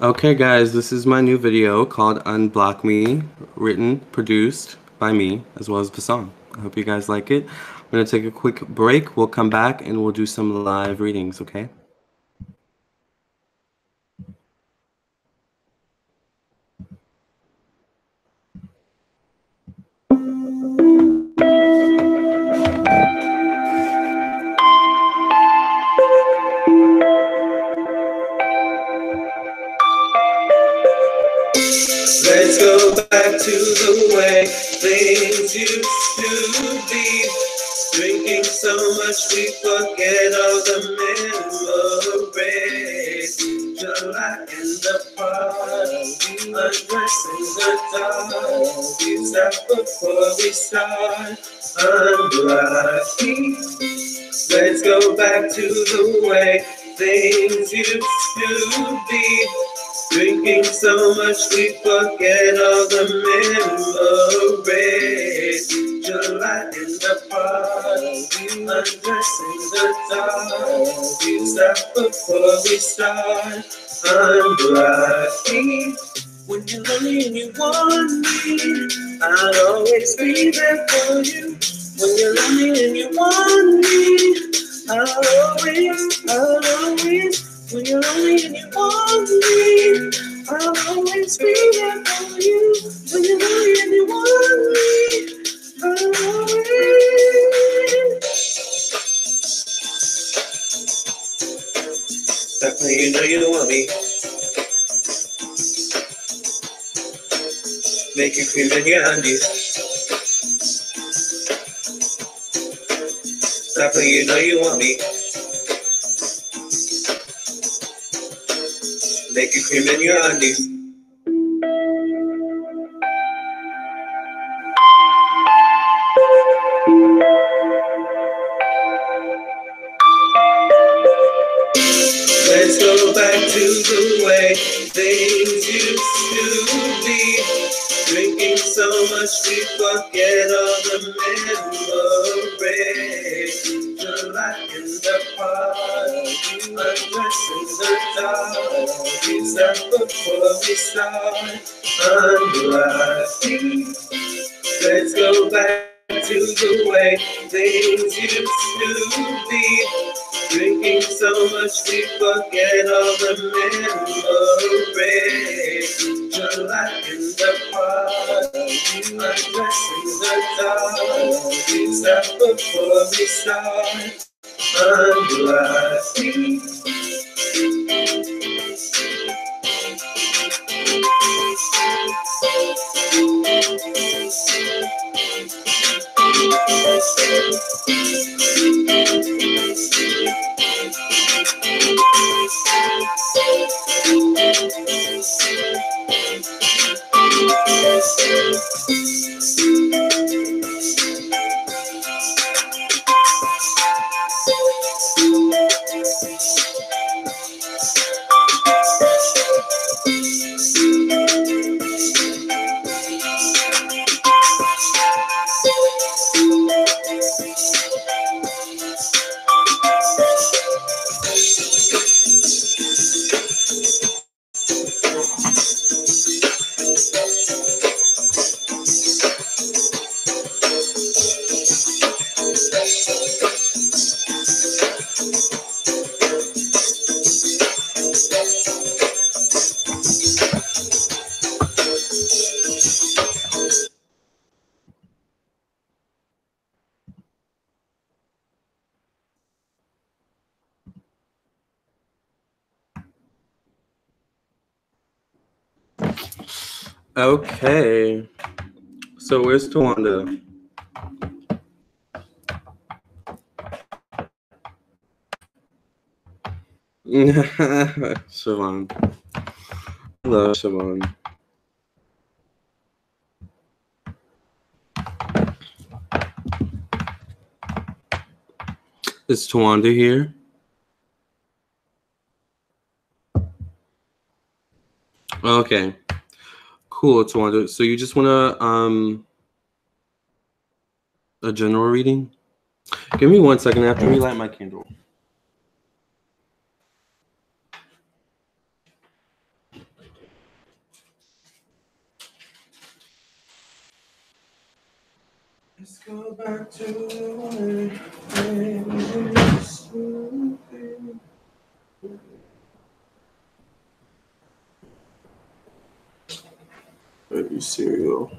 Okay, guys, this is my new video called Unblock Me, written, produced by me, as well as the song. I hope you guys like it. I'm going to take a quick break. We'll come back and we'll do some live readings, okay? Let's go back to the way things used to be. Drinking so much we forget all the memories. July in the party, undressing the dark. Stop before we start. Unlucky. Let's go back to the way things used to be. Drinking so much we forget all the memories. July in the party, undressing the dark. Stop before we start. Unlucky. When you're lonely and you want me, I'll always be there for you. When you're lonely and you want me, I'll always. When you're lonely and you want me, I'll always be there for you. When you're lonely and you want me, I'll always. Stop when you know you want me. Make you cream in your undies. Stop when you know you want me. Make you cream in your undies. Let's go back to the way things used to be. Drinking so much we forget all the memories. July in the party, undressing the dark. Stop before we start. Unlucky. Let's go back to the way things used to be. Drinking so much we forget all the memories. July in the party, undressing the dark. Stop before we start. Unlucky. Okay, so where's Towanda? Siobhan. Hello, Siobhan. Is Towanda here? Okay. Cool, Towanda. So you just want a general reading? Give me 1 second. I have to relight my candle. Let's go back to the way things used to be. Baby cereal.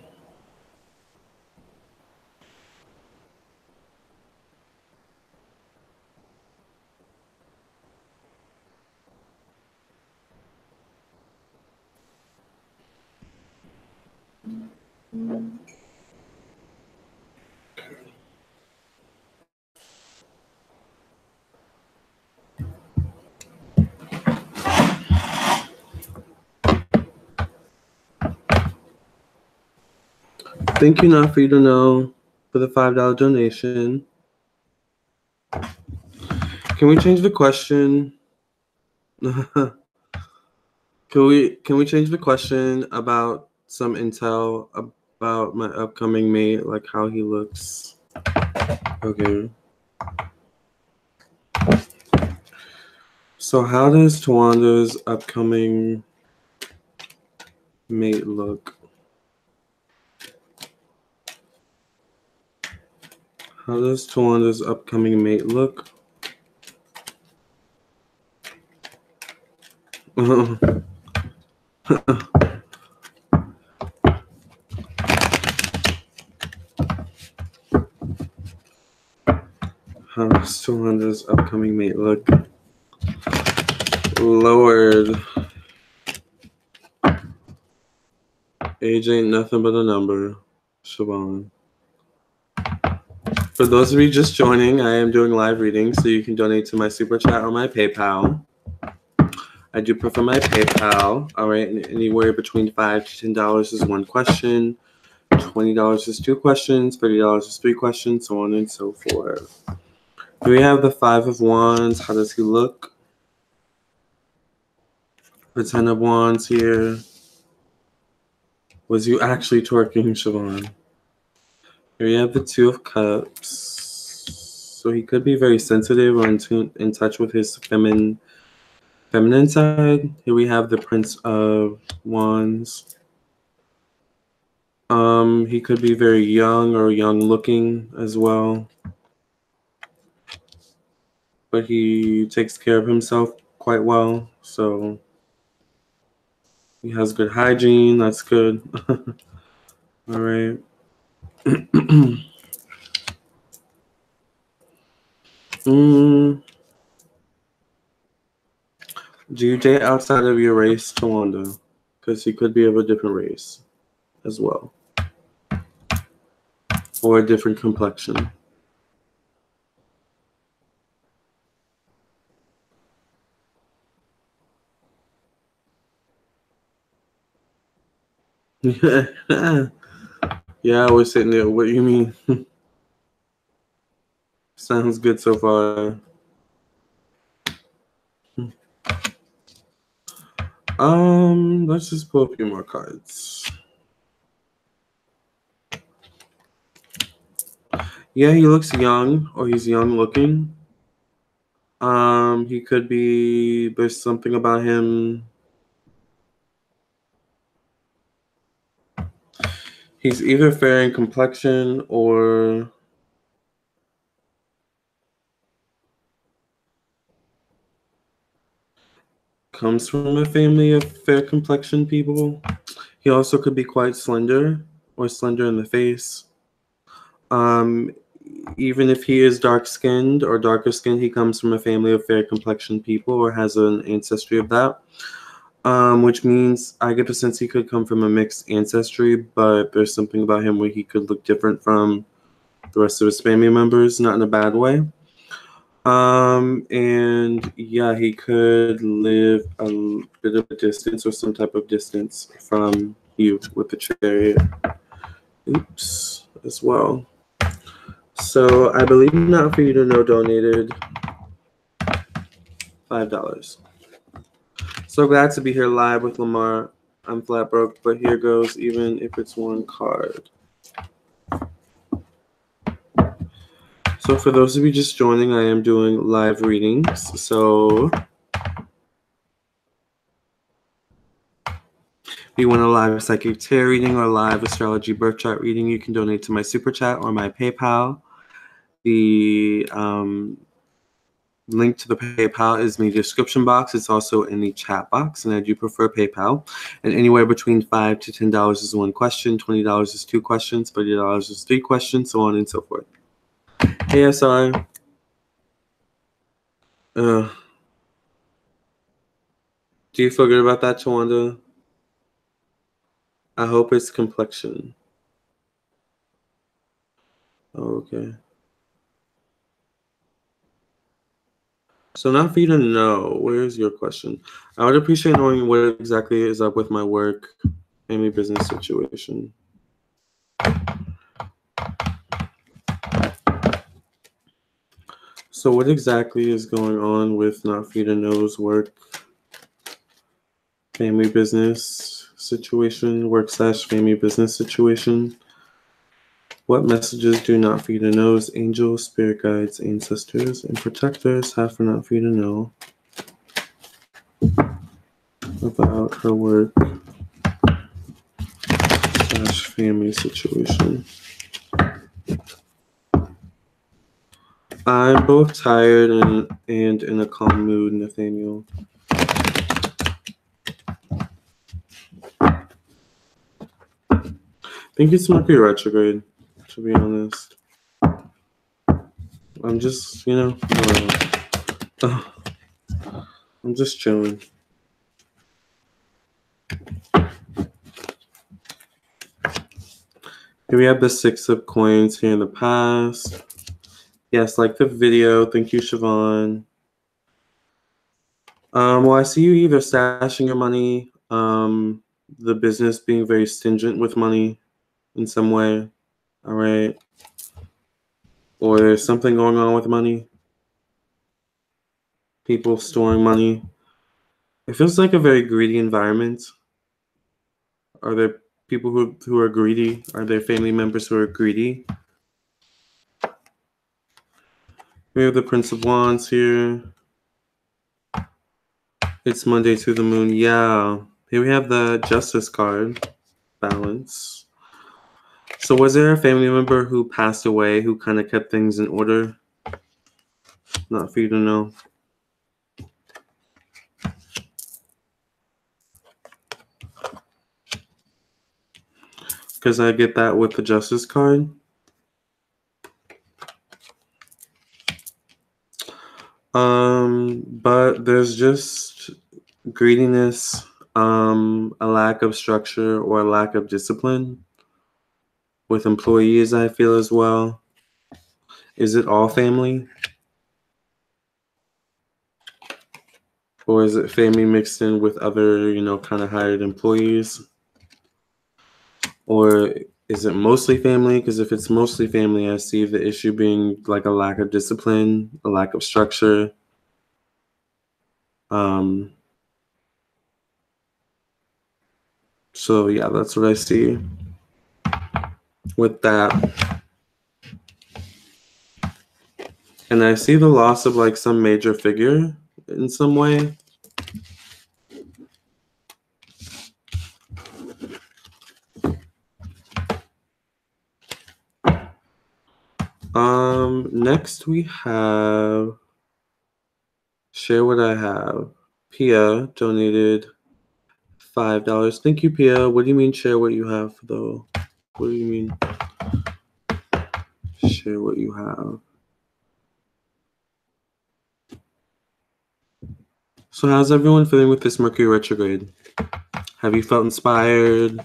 Thank you, not for you to know, for the $5 donation. Can we change the question? Can we change the question about some intel about my upcoming mate, like how he looks? Okay. So how does Tawanda's upcoming mate look? How does Tawanda's upcoming mate look? How does Tawanda's upcoming mate look? Lord. Age ain't nothing but a number. Siobhan. For those of you just joining, I am doing live readings, so you can donate to my super chat or my PayPal. I do prefer my PayPal. All right, and anywhere between $5 to $10 is one question, $20 is two questions, $30 is three questions, so on and so forth. Do we have the Five of Wands? How does he look? The Ten of Wands here. Was you actually twerking, Siobhan? Here you have the Two of Cups. So he could be very sensitive or in touch with his feminine side. Here we have the Prince of Wands. He could be very young or young looking as well. But he takes care of himself quite well. So he has good hygiene. That's good. All right. Do you date outside of your race, Tawanda? Because he could be of a different race as well. Or a different complexion. Yeah, we're sitting there. What do you mean? Sounds good so far. Let's just pull a few more cards. Yeah, he looks young, or he's young looking. He could be, there's something about him. He's either fair in complexion or comes from a family of fair complexion people. He also could be quite slender or slender in the face. Even if he is dark-skinned or darker skinned, he comes from a family of fair complexion people or has an ancestry of that. Which means I get the sense he could come from a mixed ancestry, but there's something about him where he could look different from the rest of his family members, not in a bad way. And yeah, he could live a bit of a distance or some type of distance from you with the Chariot. Oops, as well. So I believe Not For You to Know donated $5. So glad to be here live with Lamarr. I'm flat broke, but here goes, even if it's one card. So for those of you just joining, I am doing live readings. So if you want a live psychic tarot reading or a live astrology birth chart reading, you can donate to my super chat or my PayPal. The link to the PayPal is in the description box. It's also in the chat box, and I do prefer PayPal. And anywhere between $5 to $10 is one question, $20 is two questions, $30 is three questions, so on and so forth. Hey, SR. Do you feel good about that, Tawanda? I hope it's complexion. Oh, okay. So Not For You to Know, where's your question? I would appreciate knowing what exactly is up with my work, family, business situation. So what exactly is going on with Not For You to Know's work, family business situation, work/family business situation? What messages do Not For You to Know's angels, spirit guides, ancestors, and protectors have for Not For You to Know about her work/family situation? I'm both tired and in a calm mood, Nathaniel. I think it's Mercury retrograde, to be honest. I'm just, I'm just chilling. Here we have the Six of Coins here in the past. Yes, like the video. Thank you, Siobhan. Well, I see you either stashing your money, the business being very stingent with money in some way, all right? Or there's something going on with money. People storing money. It feels like a very greedy environment. Are there people who are greedy? Are there family members who are greedy? We have the Prince of Wands here. It's Monday to the moon. Yeah. Here we have the Justice card. Balance. So was there a family member who passed away who kind of kept things in order? Not for you to know. Because I get that with the Justice card. But there's just greediness, a lack of structure or a lack of discipline with employees, I feel as well. Is it all family? Or is it family mixed in with other, kind of hired employees? Or is it mostly family? Because if it's mostly family, I see the issue being like a lack of discipline, a lack of structure. So yeah, that's what I see with that. And I see the loss of like some major figure in some way. Next we have share what I have. Pia donated $5. Thank you, Pia. What do you mean share what you have though? What do you mean share what you have? So how's everyone feeling with this Mercury retrograde? Have you felt inspired?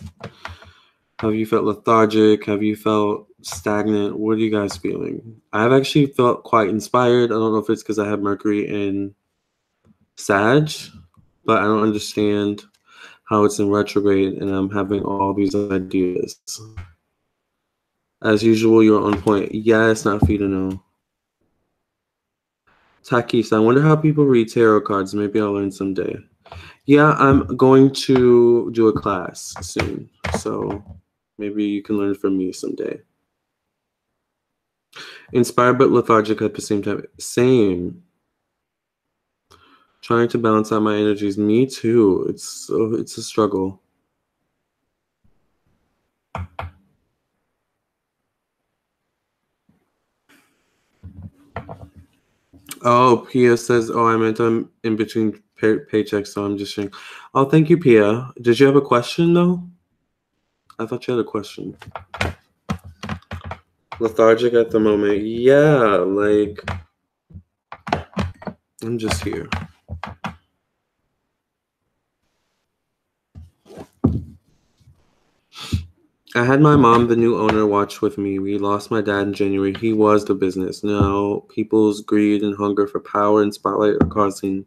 Have you felt lethargic? Have you felt stagnant? What are you guys feeling? I've actually felt quite inspired. I don't know if it's because I have Mercury in Sag, but I don't understand how it's in retrograde and I'm having all these ideas. As usual, you're on point. Yeah, it's not for you to know. Takis, I wonder how people read tarot cards. Maybe I'll learn someday. Yeah, I'm going to do a class soon. So maybe you can learn from me someday. Inspired but lethargic at the same time. Same. Trying to balance out my energies. Me too. It's a struggle. Oh, Pia says, I meant I'm in between paychecks, so I'm just sharing. Oh, thank you, Pia. Did you have a question, though? I thought you had a question. Lethargic at the moment. Yeah, like, I'm just here. I had my mom, the new owner, watch with me. We lost my dad in January. He was the business. Now, people's greed and hunger for power and spotlight are causing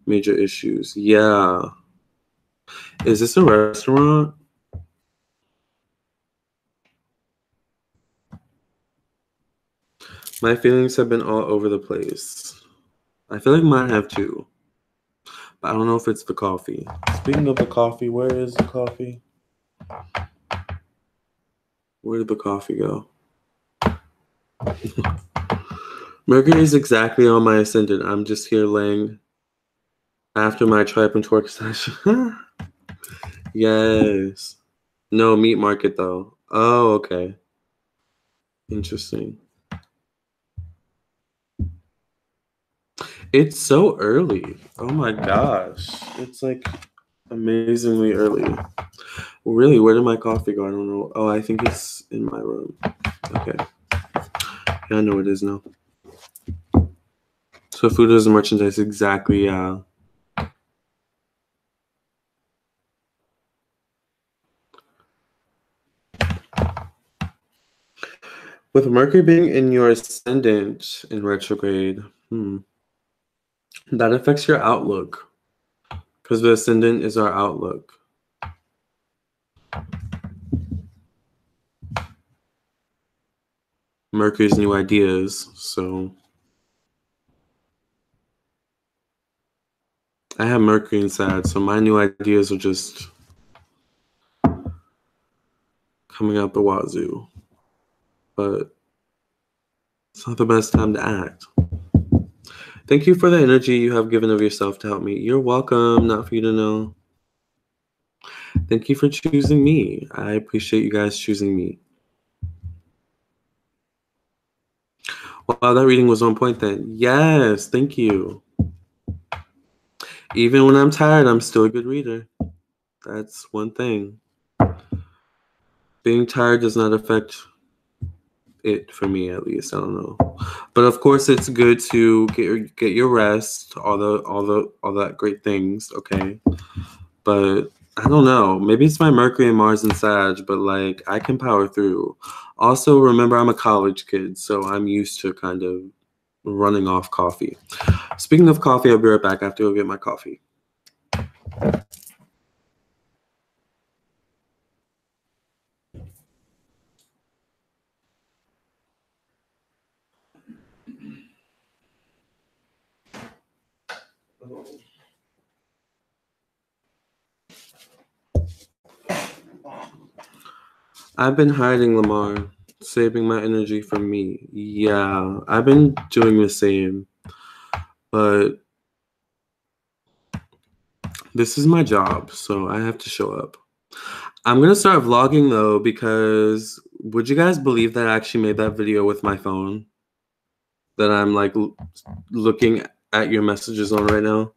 major issues. Yeah. Is this a restaurant? My feelings have been all over the place. I feel like mine have too. But I don't know if it's the coffee. Speaking of the coffee, where is the coffee? Where did the coffee go? Mercury is exactly on my ascendant. I'm just here laying after my tripe and torque session. Yes. No, meat market though. Oh, okay. Interesting. It's so early. Oh my gosh. It's like amazingly early. Really, where did my coffee go? I don't know. Oh, I think it's in my room. Okay. Yeah, I know it is now. So food is merchandise, exactly, yeah. With Mercury being in your ascendant in retrograde, that affects your outlook. Because the ascendant is our outlook. Mercury's new ideas, so I have Mercury inside, so my new ideas are just coming out the wazoo. But it's not the best time to act. Thank you for the energy you have given of yourself to help me. You're welcome, not for you to know. Thank you for choosing me. I appreciate you guys choosing me. Wow, that reading was on point then. Yes, thank you. Even when I'm tired, I'm still a good reader. That's one thing. Being tired does not affect it for me, at least. I don't know. But of course, it's good to get your rest, all that great things. Okay, but I don't know. Maybe it's my Mercury and Mars and Sag, but like I can power through. Also, remember I'm a college kid, so I'm used to kind of running off coffee. Speaking of coffee, I'll be right back after I get my coffee. I've been hiding, Lamarr, saving my energy for me. Yeah, I've been doing the same, but this is my job, so I have to show up. I'm gonna start vlogging though, because would you guys believe that I actually made that video with my phone? That I'm like looking at your messages on right now?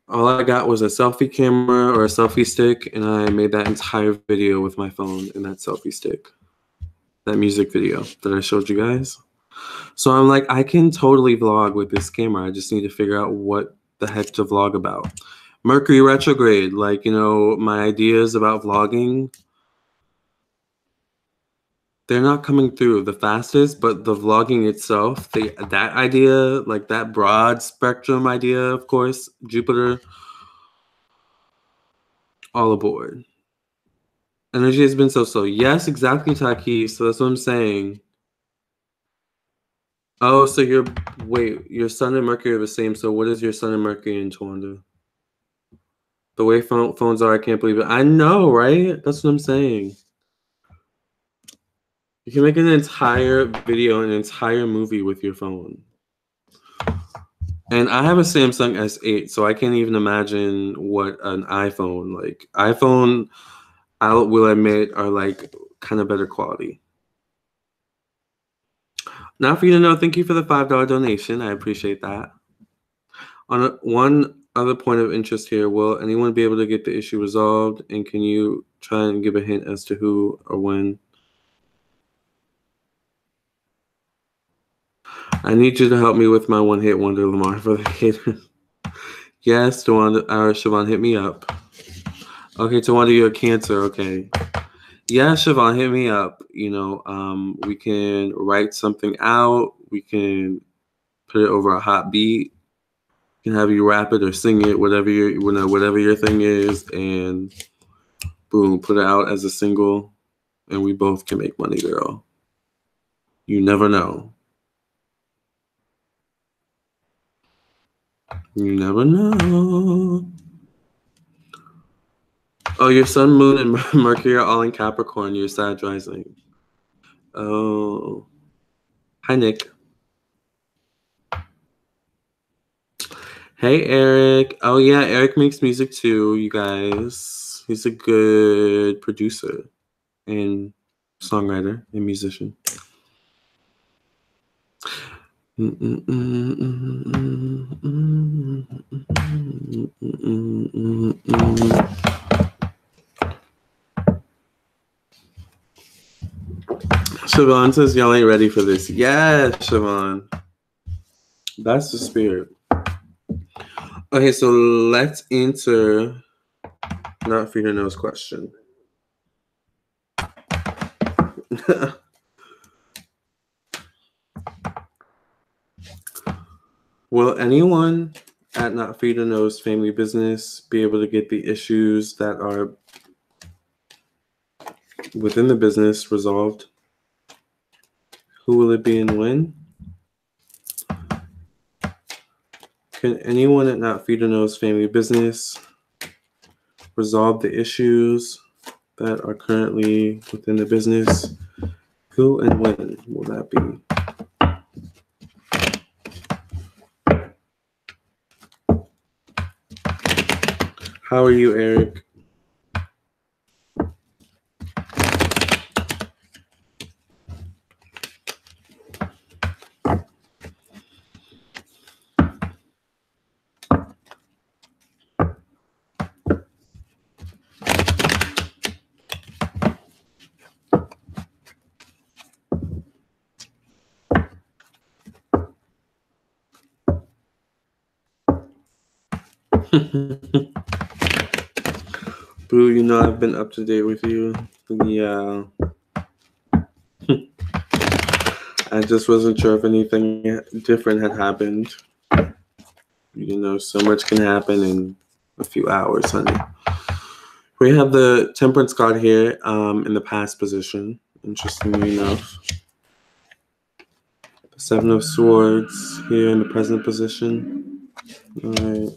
All I got was a selfie camera or a selfie stick, and I made that entire video with my phone and that selfie stick. That music video that I showed you guys. So I'm like, I can totally vlog with this camera. I just need to figure out what the heck to vlog about. Mercury retrograde, like, you know, my ideas about vlogging, they're not coming through the fastest, but the vlogging itself, that idea, like that broad spectrum idea, of course, Jupiter, all aboard. Energy has been so slow. Yes, exactly, Taki. So that's what I'm saying. Oh, so your Sun and Mercury are the same. So what is your Sun and Mercury in Towanda? The way phones are, I can't believe it. I know, right? That's what I'm saying. You can make an entire video, an entire movie with your phone. And I have a Samsung S8, so I can't even imagine what an iPhone, like iPhone, I will admit, are like kind of better quality. Now for you to know, thank you for the $5 donation. I appreciate that. On one other point of interest here, will anyone be able to get the issue resolved? And can you try and give a hint as to who or when? I need you to help me with my one-hit wonder, Lamarr, for the haters. Yes, Tawanda, or Siobhan, hit me up. Okay, Tawanda, you're a Cancer. Okay. Yeah, Siobhan, hit me up. You know, we can write something out. We can put it over a hot beat. We can have you rap it or sing it, whatever your thing is, and boom, put it out as a single, and we both can make money, girl. You never know. You never know. Oh, your sun, moon, and Mercury are all in Capricorn. Your Sag rising. Oh. Hi, Nick. Hey, Eric. Oh, yeah, Eric makes music too, you guys. He's a good producer and songwriter and musician. Siobhan says y'all ain't ready for this. Yes, Siobhan. That's the spirit. Okay, so let's answer Not For Your Nose question. Will anyone at Not For Your Nose family business be able to get the issues that are within the business resolved? Who will it be and when? Can anyone at Not For Your Nose family business resolve the issues that are currently within the business? Who and when will that be? How are you, Eric? Boo, you know I've been up to date with you. Yeah. I just wasn't sure if anything different had happened. You know, so much can happen in a few hours, honey. We have the Temperance card here in the past position, interestingly enough. The Seven of Swords here in the present position. All right.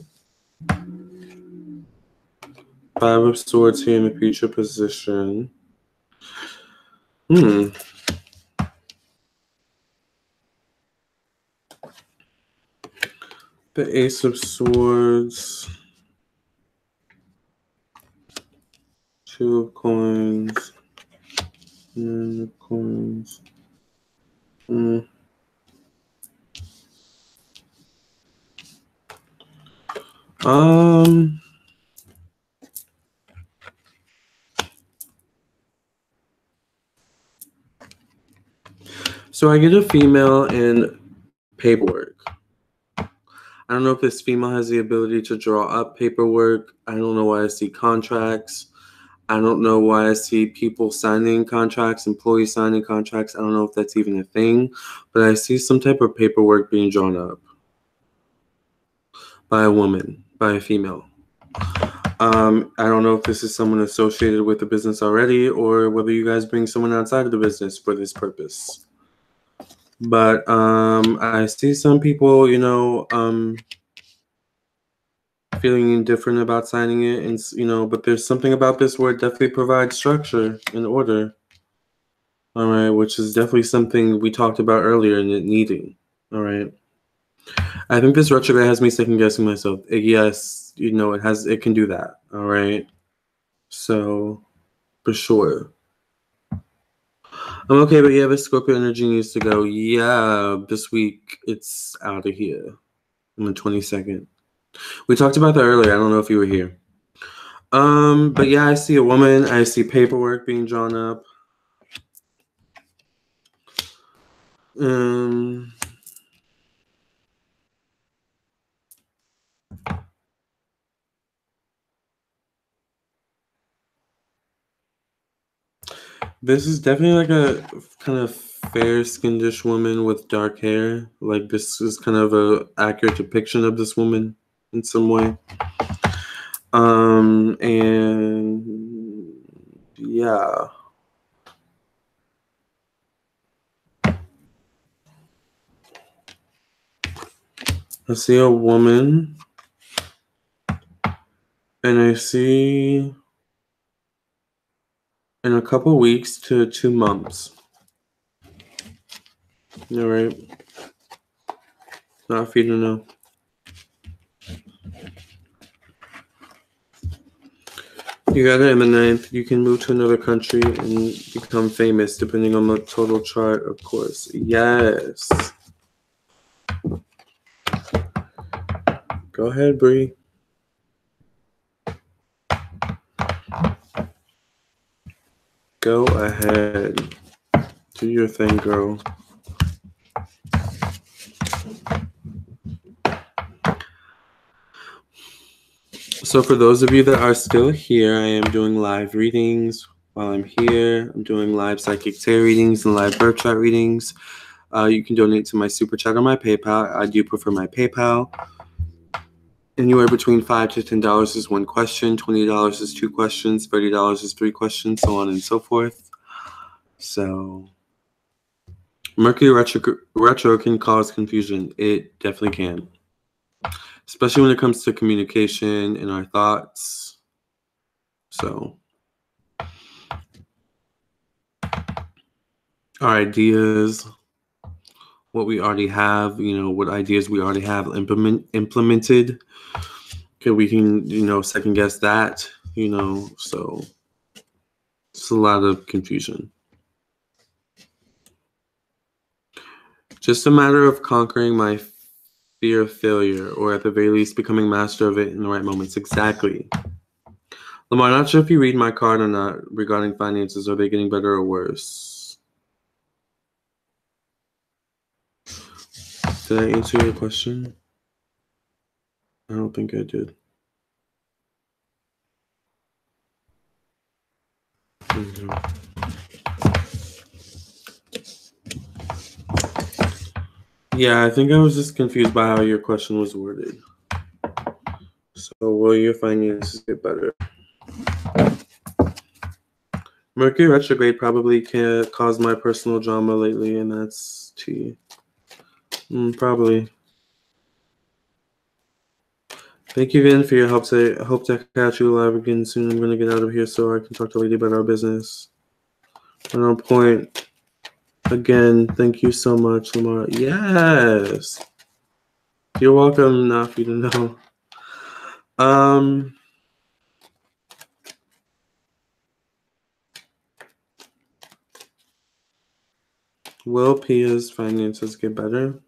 Five of Swords here in the future position. The Ace of Swords. Two of Coins. Nine of Coins. So I get a female in paperwork. I don't know if this female has the ability to draw up paperwork. I don't know why I see contracts. I don't know why I see people signing contracts, employees signing contracts. I don't know if that's even a thing, but I see some type of paperwork being drawn up by a woman, by a female. I don't know if this is someone associated with the business already or whether you guys bring someone outside of the business for this purpose. But I see some people, you know, feeling indifferent about signing it, and you know, but there's something about this where it definitely provides structure and order. All right, which is definitely something we talked about earlier in it needing. All right. I think this retrograde has me second guessing myself. Yes, you know, it can do that. All right. So for sure. I'm okay, but yeah, the Scorpio energy needs to go. Yeah, this week it's out of here on the 22nd. We talked about that earlier. I don't know if you were here. But yeah, I see a woman. I see paperwork being drawn up. This is definitely like a kind of fair-skinned-ish woman with dark hair. Like this is kind of a accurate depiction of this woman in some way. And yeah. I see a woman, and I see in a couple weeks to 2 months. All right. Not for you to know. You got it in the 9th. You can move to another country and become famous, depending on the total chart, of course. Yes. Go ahead, Bree. Go ahead. Do your thing, girl. So for those of you that are still here, I am doing live readings while I'm here. I'm doing live psychic tarot readings and live birth chart readings. You can donate to my super chat or my PayPal. I do prefer my PayPal. Anywhere between $5 to $10 is one question, $20 is 2 questions, $30 is 3 questions, so on and so forth. So Mercury retro can cause confusion. It definitely can. Especially when it comes to communication and our thoughts. So our ideas, what we already have, what ideas we already have implemented. Okay, we can, second guess that, so it's a lot of confusion. Just a matter of conquering my fear of failure, or at the very least becoming master of it in the right moments. Exactly. Lamarr, not sure if you read my card or not regarding finances. Are they getting better or worse? Did I answer your question? I don't think I did. Yeah, I think I was just confused by how your question was worded. So, will your finances get better? Mercury retrograde probably can cause my personal drama lately, and that's T. Probably. Thank you again for your help. I hope to catch you live again soon. I'm going to get out of here so I can talk to Lady about our business. And on point. Again, thank you so much, Lamarr. Yes. You're welcome, not for you to know. Will Pia's finances get better?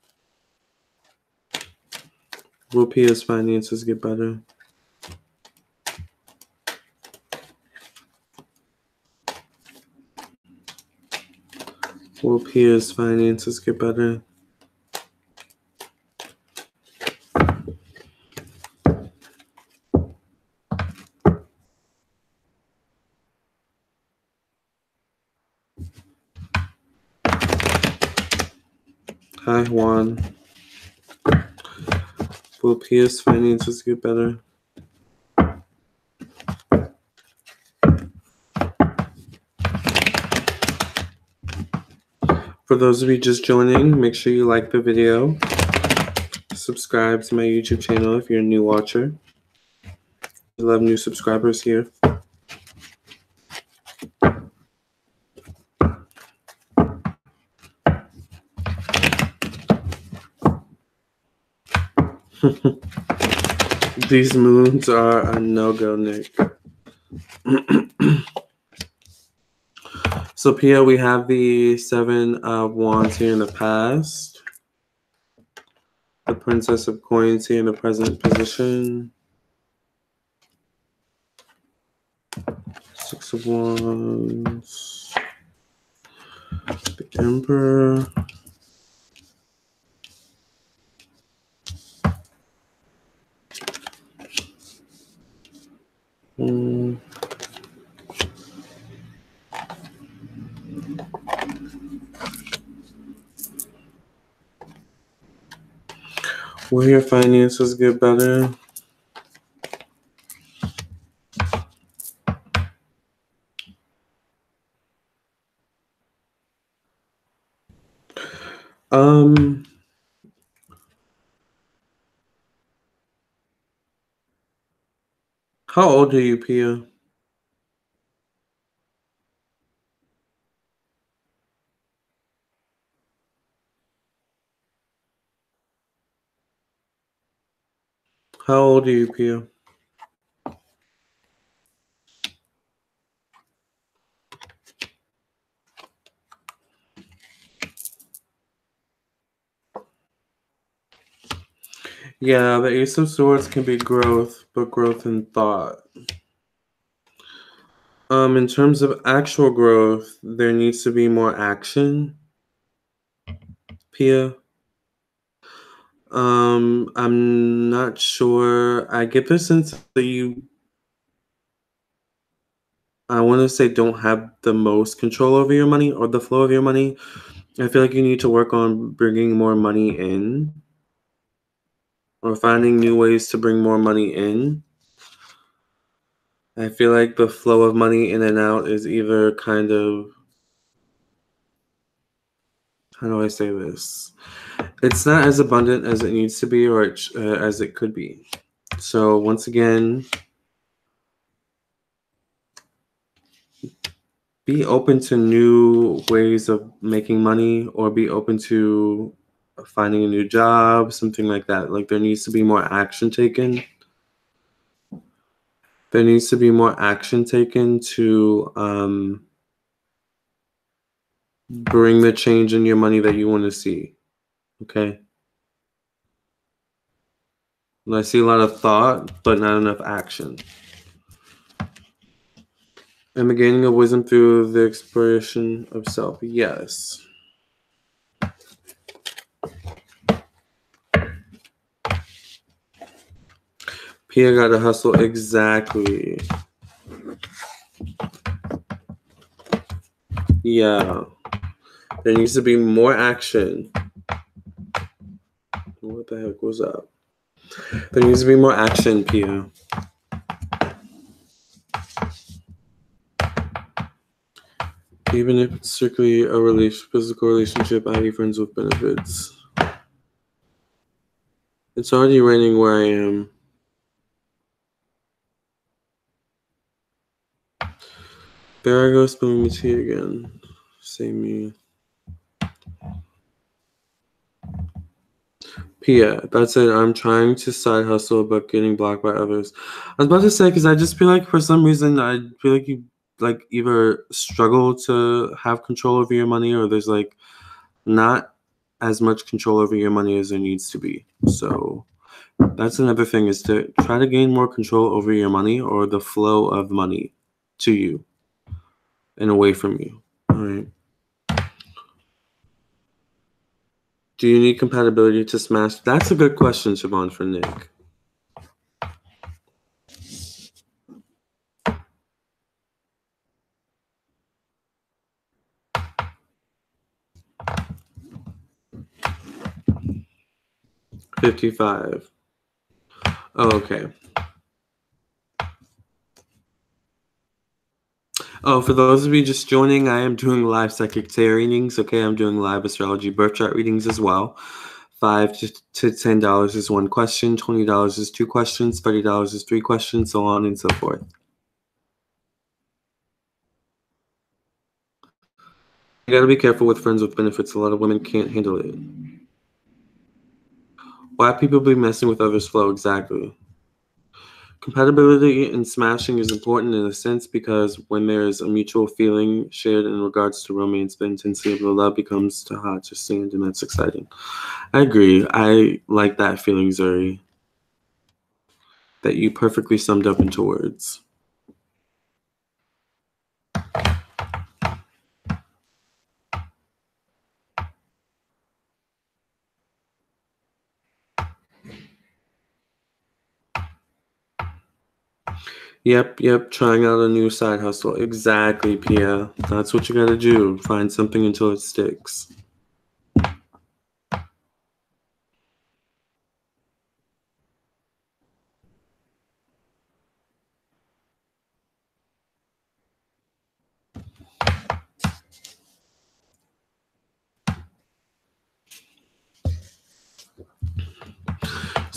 Will Pia's finances get better? Will Pia's finances get better? Hi, Juan. Will Pia's finances get better? For those of you just joining, make sure you like the video. Subscribe to my YouTube channel if you're a new watcher. I love new subscribers here. These moons are a no-go, Nick. So, Pia, we have the 7 of Wands here in the past. The Princess of Coins here in the present position. 6 of Wands. The Emperor. Will your finances get better? How old are you, Pia? How old are you, Pia? Yeah, the Ace of Swords can be growth, but growth in thought. In terms of actual growth, there needs to be more action, Pia. I'm not sure. I get the sense that you, I want to say, don't have the most control over your money or the flow of your money. I feel like you need to work on bringing more money in or finding new ways to bring more money in. I feel like the flow of money in and out is either kind of, how do I say this? It's not as abundant as it needs to be or as it could be. So, once again, be open to new ways of making money or be open to finding a new job, something like that. Like, there needs to be more action taken. There needs to be more action taken to bring the change in your money that you want to see. Okay. And I see a lot of thought, but not enough action. And the gaining of wisdom through the expression of self. Yes. Pia gotta hustle. Exactly. Yeah. There needs to be more action. What the heck was up? There needs to be more action, Pia. Even if it's strictly a physical relationship, i.e. friends with benefits. It's already raining where I am. There I go spilling me tea again. Same me. Pia, that's it. I'm trying to side hustle, but getting blocked by others. I was about to say, because I just feel like for some reason, I feel like you like either struggle to have control over your money or there's like not as much control over your money as there needs to be. So that's another thing is to try to gain more control over your money or the flow of money to you and away from you. All right. Do you need compatibility to smash? That's a good question, Siobhan, for Nick. $55. Oh, okay. Oh, for those of you just joining, I am doing live psychic tarot readings. Okay, I'm doing live astrology birth chart readings as well. $5 to $10 is one question, $20 is two questions, $30 is three questions, so on and so forth. You gotta be careful with friends with benefits. A lot of women can't handle it. Why people be messing with others' flow? Exactly. Compatibility in smashing is important in a sense because when there's a mutual feeling shared in regards to romance, the intensity of the love becomes too hot to stand, and that's exciting. I agree. I like that feeling, Zuri, that you perfectly summed up into words. Yep, trying out a new side hustle. Exactly, Pia. That's what you gotta do. Find something until it sticks.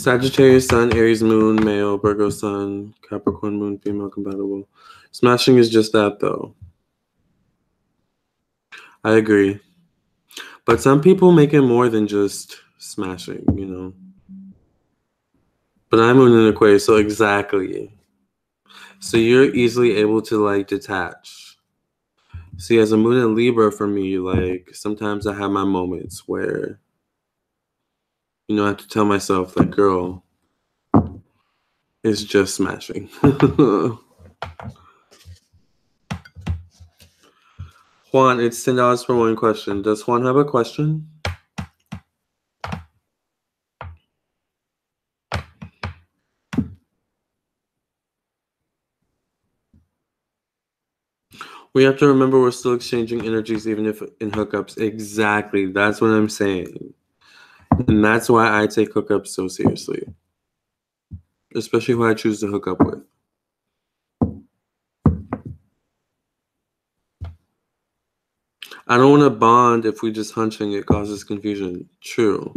Sagittarius sun, Aries moon, male, Virgo sun, Capricorn moon, female compatible. Smashing is just that, though. I agree. But some people make it more than just smashing, you know. But I'm moon in Aquarius, so exactly. So you're easily able to like detach. See, as a moon in Libra for me, like sometimes I have my moments where, you know, I have to tell myself, like, girl, it's just smashing. Juan, it's $10 for one question. Does Juan have a question? We have to remember we're still exchanging energies even if in hookups. Exactly. That's what I'm saying. And that's why I take hookups so seriously. Especially who I choose to hook up with. I don't want to bond if we just hunching. It causes confusion. True.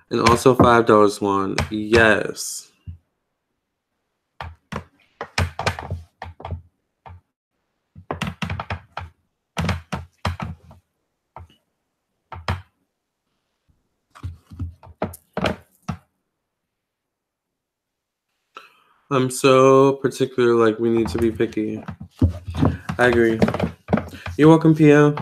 And also $5, Juan. Yes. I'm so particular, like we need to be picky. I agree. You're welcome, Pia.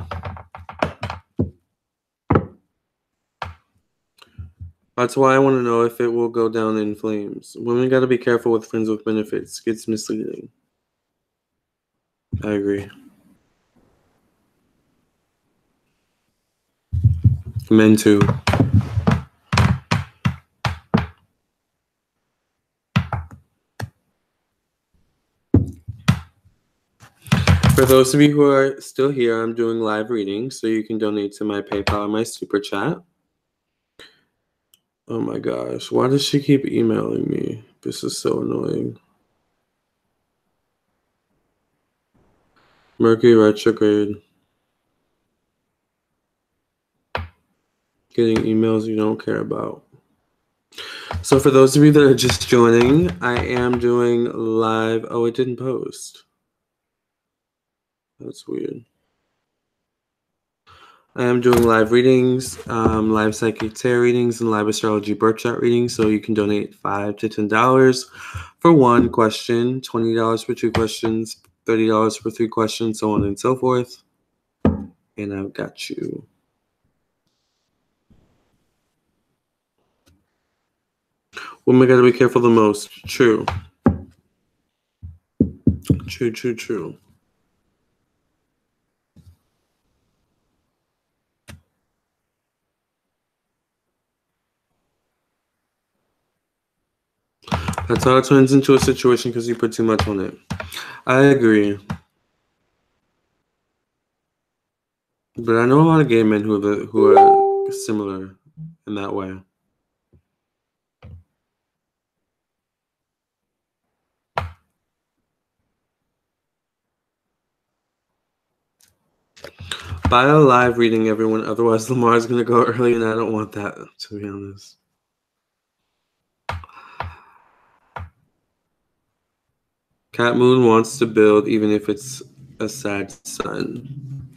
That's why I want to know if it will go down in flames. Women got to be careful with friends with benefits. Gets misleading. I agree. Men too. For those of you who are still here, I'm doing live readings, so you can donate to my PayPal or my Super Chat. Oh my gosh, why does she keep emailing me? This is so annoying. Mercury retrograde. Getting emails you don't care about. So for those of you that are just joining, I am doing live. Oh, it didn't post. That's weird. I am doing live readings, live psychic tarot readings, and live astrology birth chart readings. So you can donate $5 to $10 for one question, $20 for two questions, $30 for three questions, so on and so forth. And I've got you. Women gotta be careful the most. True. True, true, true. That's how it turns into a situation because you put too much on it. I agree. But I know a lot of gay men who are similar in that way. Buy a live reading, everyone. Otherwise, Lamarr is going to go early, and I don't want that, to be honest. Cat Moon wants to build even if it's a sad sun.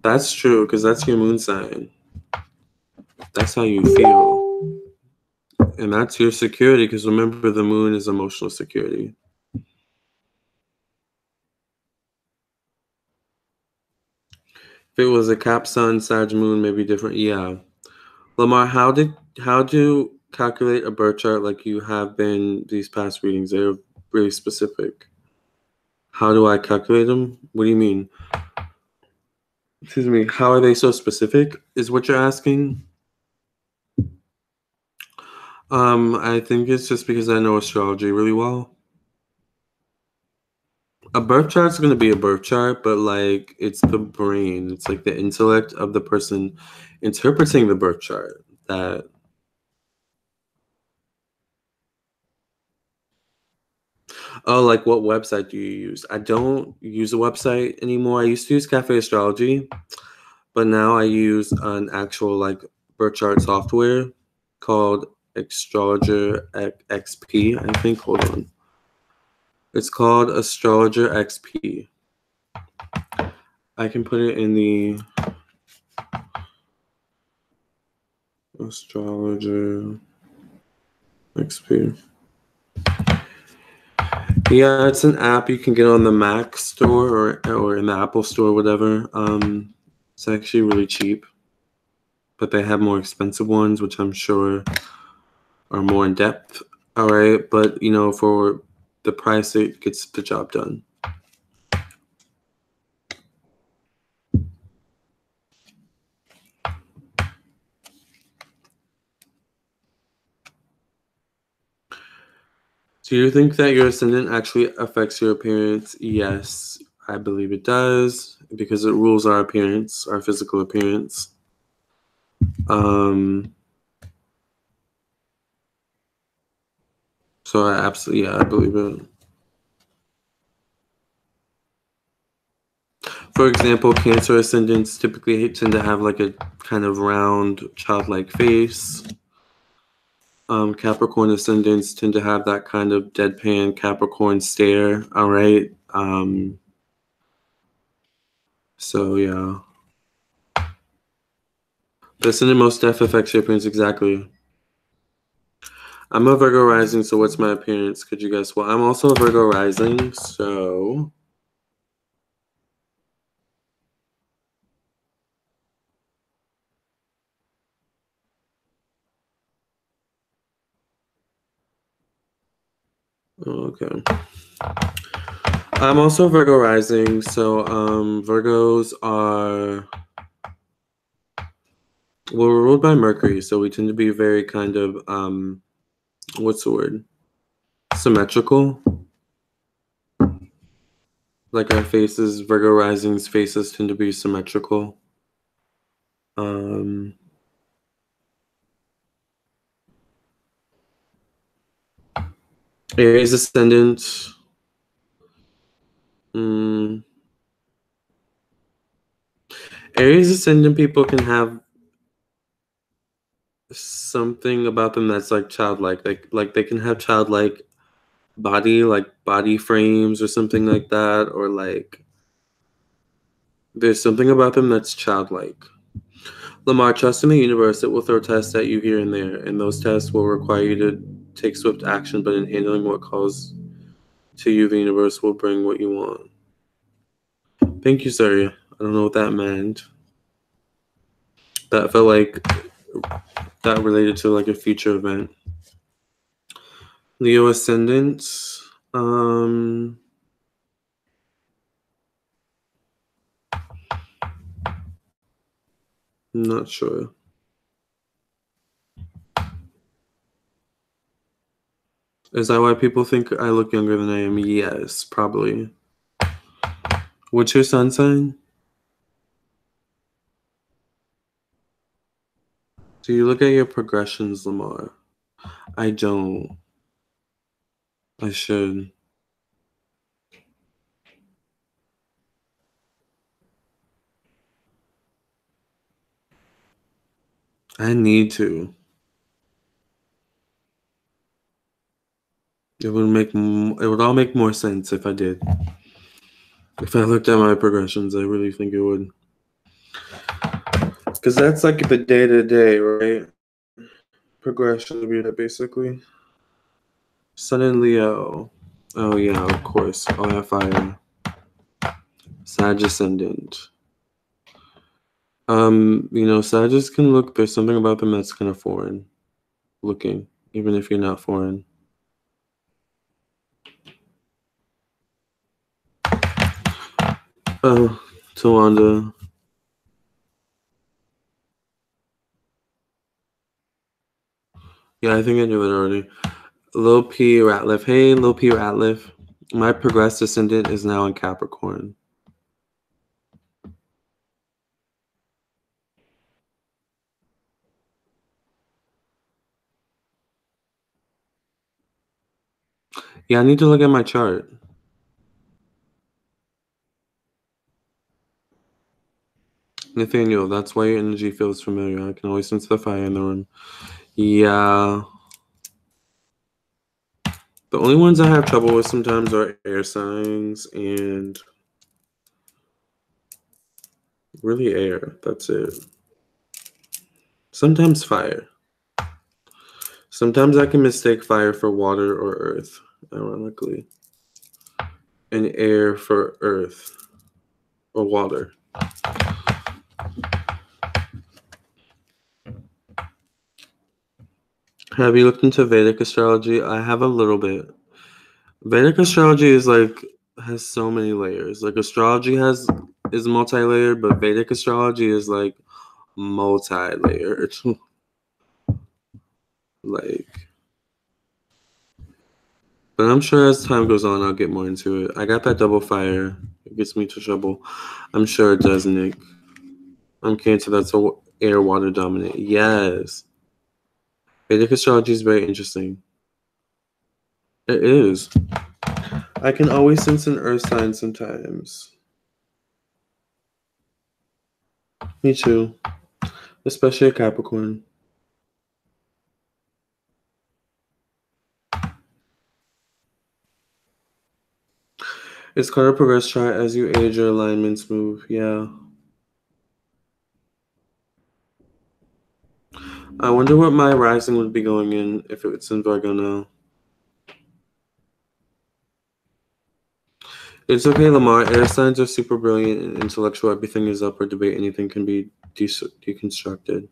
That's true, because that's your moon sign. That's how you feel. And that's your security, because remember, the moon is emotional security. If it was a Cap Sun, Sag Moon, maybe different. Yeah. Lamarr, how do calculate a birth chart like you have been these past readings? They're really specific. How do I calculate them? What do you mean? Excuse me. How are they so specific? Is what you're asking? I think it's just because I know astrology really well. A birth chart is going to be a birth chart, but like it's the brain. It's like the intellect of the person interpreting the birth chart that. Oh, like what website do you use? I don't use a website anymore. I used to use Cafe Astrology, but now I use an actual like birth chart software called Astrologer XP, I think. Hold on. It's called Astrologer XP. I can put it in the Astrologer XP. Yeah, it's an app you can get on the Mac store or in the Apple store, whatever. It's actually really cheap, but they have more expensive ones, which I'm sure are more in depth. All right, but you know, for the price, it gets the job done. Do you think that your ascendant actually affects your appearance? Yes, I believe it does because it rules our appearance, our physical appearance. So I absolutely, yeah, I believe it. For example, Cancer ascendants typically tend to have like a kind of round, childlike face. Capricorn ascendants tend to have that kind of deadpan Capricorn stare. All right. So yeah, the ascendant most def affects your appearance exactly. I'm a Virgo rising, so what's my appearance? Could you guess? Well, I'm also a Virgo rising, so okay. I'm also Virgo rising, so Virgos are, well, we're ruled by Mercury, so we tend to be very kind of what's the word? Symmetrical. Like our faces, Virgo rising's faces tend to be symmetrical. Aries ascendant. Aries ascendant people can have something about them that's like childlike. Like they can have childlike body, like body frames or something like that, or like there's something about them that's childlike. Lamarr, trust in the universe. It will throw tests at you here and there, and those tests will require you to take swift action, but in handling what calls to you, the universe will bring what you want. Thank you, sir. I don't know what that meant. That felt like that related to like a future event. Leo ascendant. I'm not sure. Is that why people think I look younger than I am? Yes, probably. What's your sun sign? Do you look at your progressions, Lamarr? I don't. I should. I need to. It would all make more sense if I did. If I looked at my progressions, I really think it would. Because that's like the day to day, right? Progression would be that basically. Sun and Leo. Oh yeah, of course. All that fire. Sag ascendant. Sagittarius can look, there's something about them that's kind of foreign looking, even if you're not foreign. Oh, Towanda. Yeah, I think I knew it already. Lil P Ratliff. Hey, Lil P Ratliff. My progressed ascendant is now in Capricorn. Yeah, I need to look at my chart. Nathaniel, that's why your energy feels familiar. I can always sense the fire in the room. Yeah. The only ones I have trouble with sometimes are air signs and really air. That's it. Sometimes fire. Sometimes I can mistake fire for water or earth, ironically. And air for earth or water. Have you looked into Vedic astrology? I have a little bit. Vedic astrology is like has so many layers. Like astrology is multi-layered, but Vedic astrology is like multi-layered. Like, but I'm sure as time goes on, I'll get more into it. I got that double fire. It gets me to trouble. I'm sure it does, Nick. I'm Cancer. That's a air water dominant. Yes. Vedic astrology is very interesting. It is. I can always sense an earth sign sometimes. Me too. Especially a Capricorn. It's called a progress chart. As you age, your alignments move. Yeah. I wonder what my rising would be going in if it's in Virgo now. It's okay, Lamarr. Air signs are super brilliant and intellectual. Everything is up for debate. Anything can be deconstructed.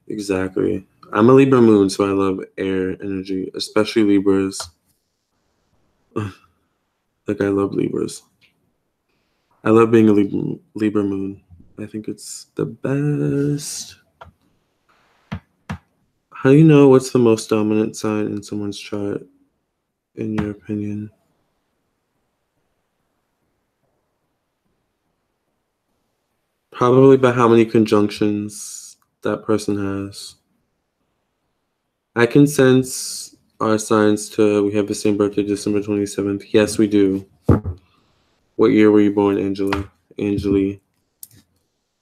Exactly. I'm a Libra moon, so I love air energy, especially Libras. Like, I love Libras. I love being a Libra moon. I think it's the best. How do you know what's the most dominant sign in someone's chart, in your opinion? Probably by how many conjunctions that person has. I can sense our signs we have the same birthday, December 27th. Yes, we do. What year were you born, Angela? Angeli?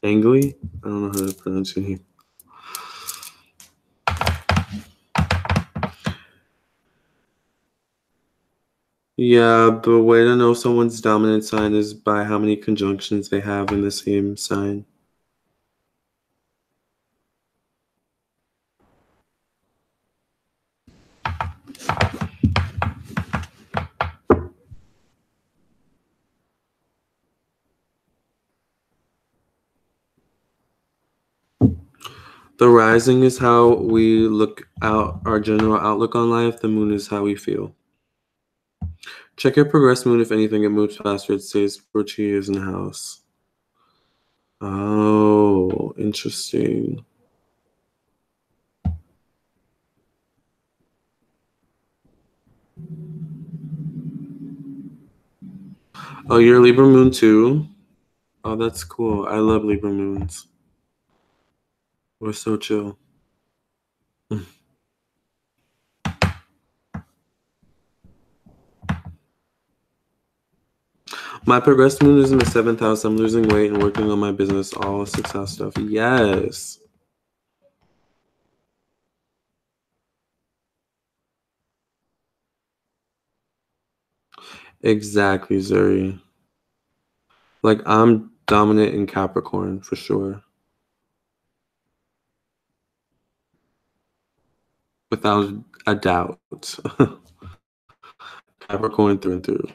Angeli? I don't know how to pronounce your name. Yeah, the way to know someone's dominant sign is by how many conjunctions they have in the same sign. The rising is how we look out our general outlook on life. The moon is how we feel. Check your progress moon. If anything, it moves faster. It stays where she is in the house. Oh, interesting. Oh, you're Libra moon too? Oh, that's cool. I love Libra moons. We're so chill. My progressed moon is in the 7th house. I'm losing weight and working on my business, all 6th house stuff. Yes. Exactly, Zuri. Like, I'm dominant in Capricorn for sure. Without a doubt. Capricorn through and through.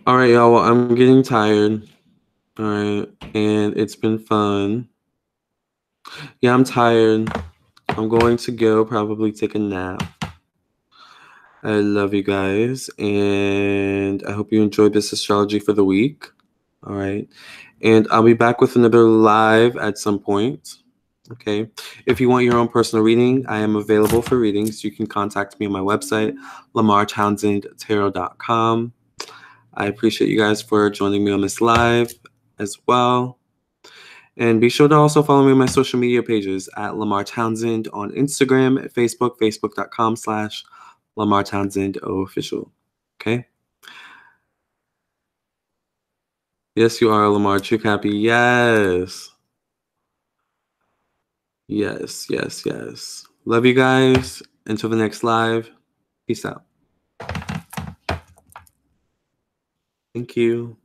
All right, y'all. Well, I'm getting tired. All right. And it's been fun. Yeah, I'm tired. I'm going to go probably take a nap. I love you guys. And I hope you enjoyed this astrology for the week. All right. And I'll be back with another live at some point. Okay. If you want your own personal reading, I am available for readings. You can contact me on my website, lamarrtownsendtarot.com. I appreciate you guys for joining me on this live as well. And be sure to also follow me on my social media pages at Lamarr Townsend on Instagram, Facebook, facebook.com/Lamarr Townsend official. Okay. Yes, you are, Lamarr. True Cappy. Yes. Yes, yes, yes. Love you guys. Until the next live. Peace out. Thank you.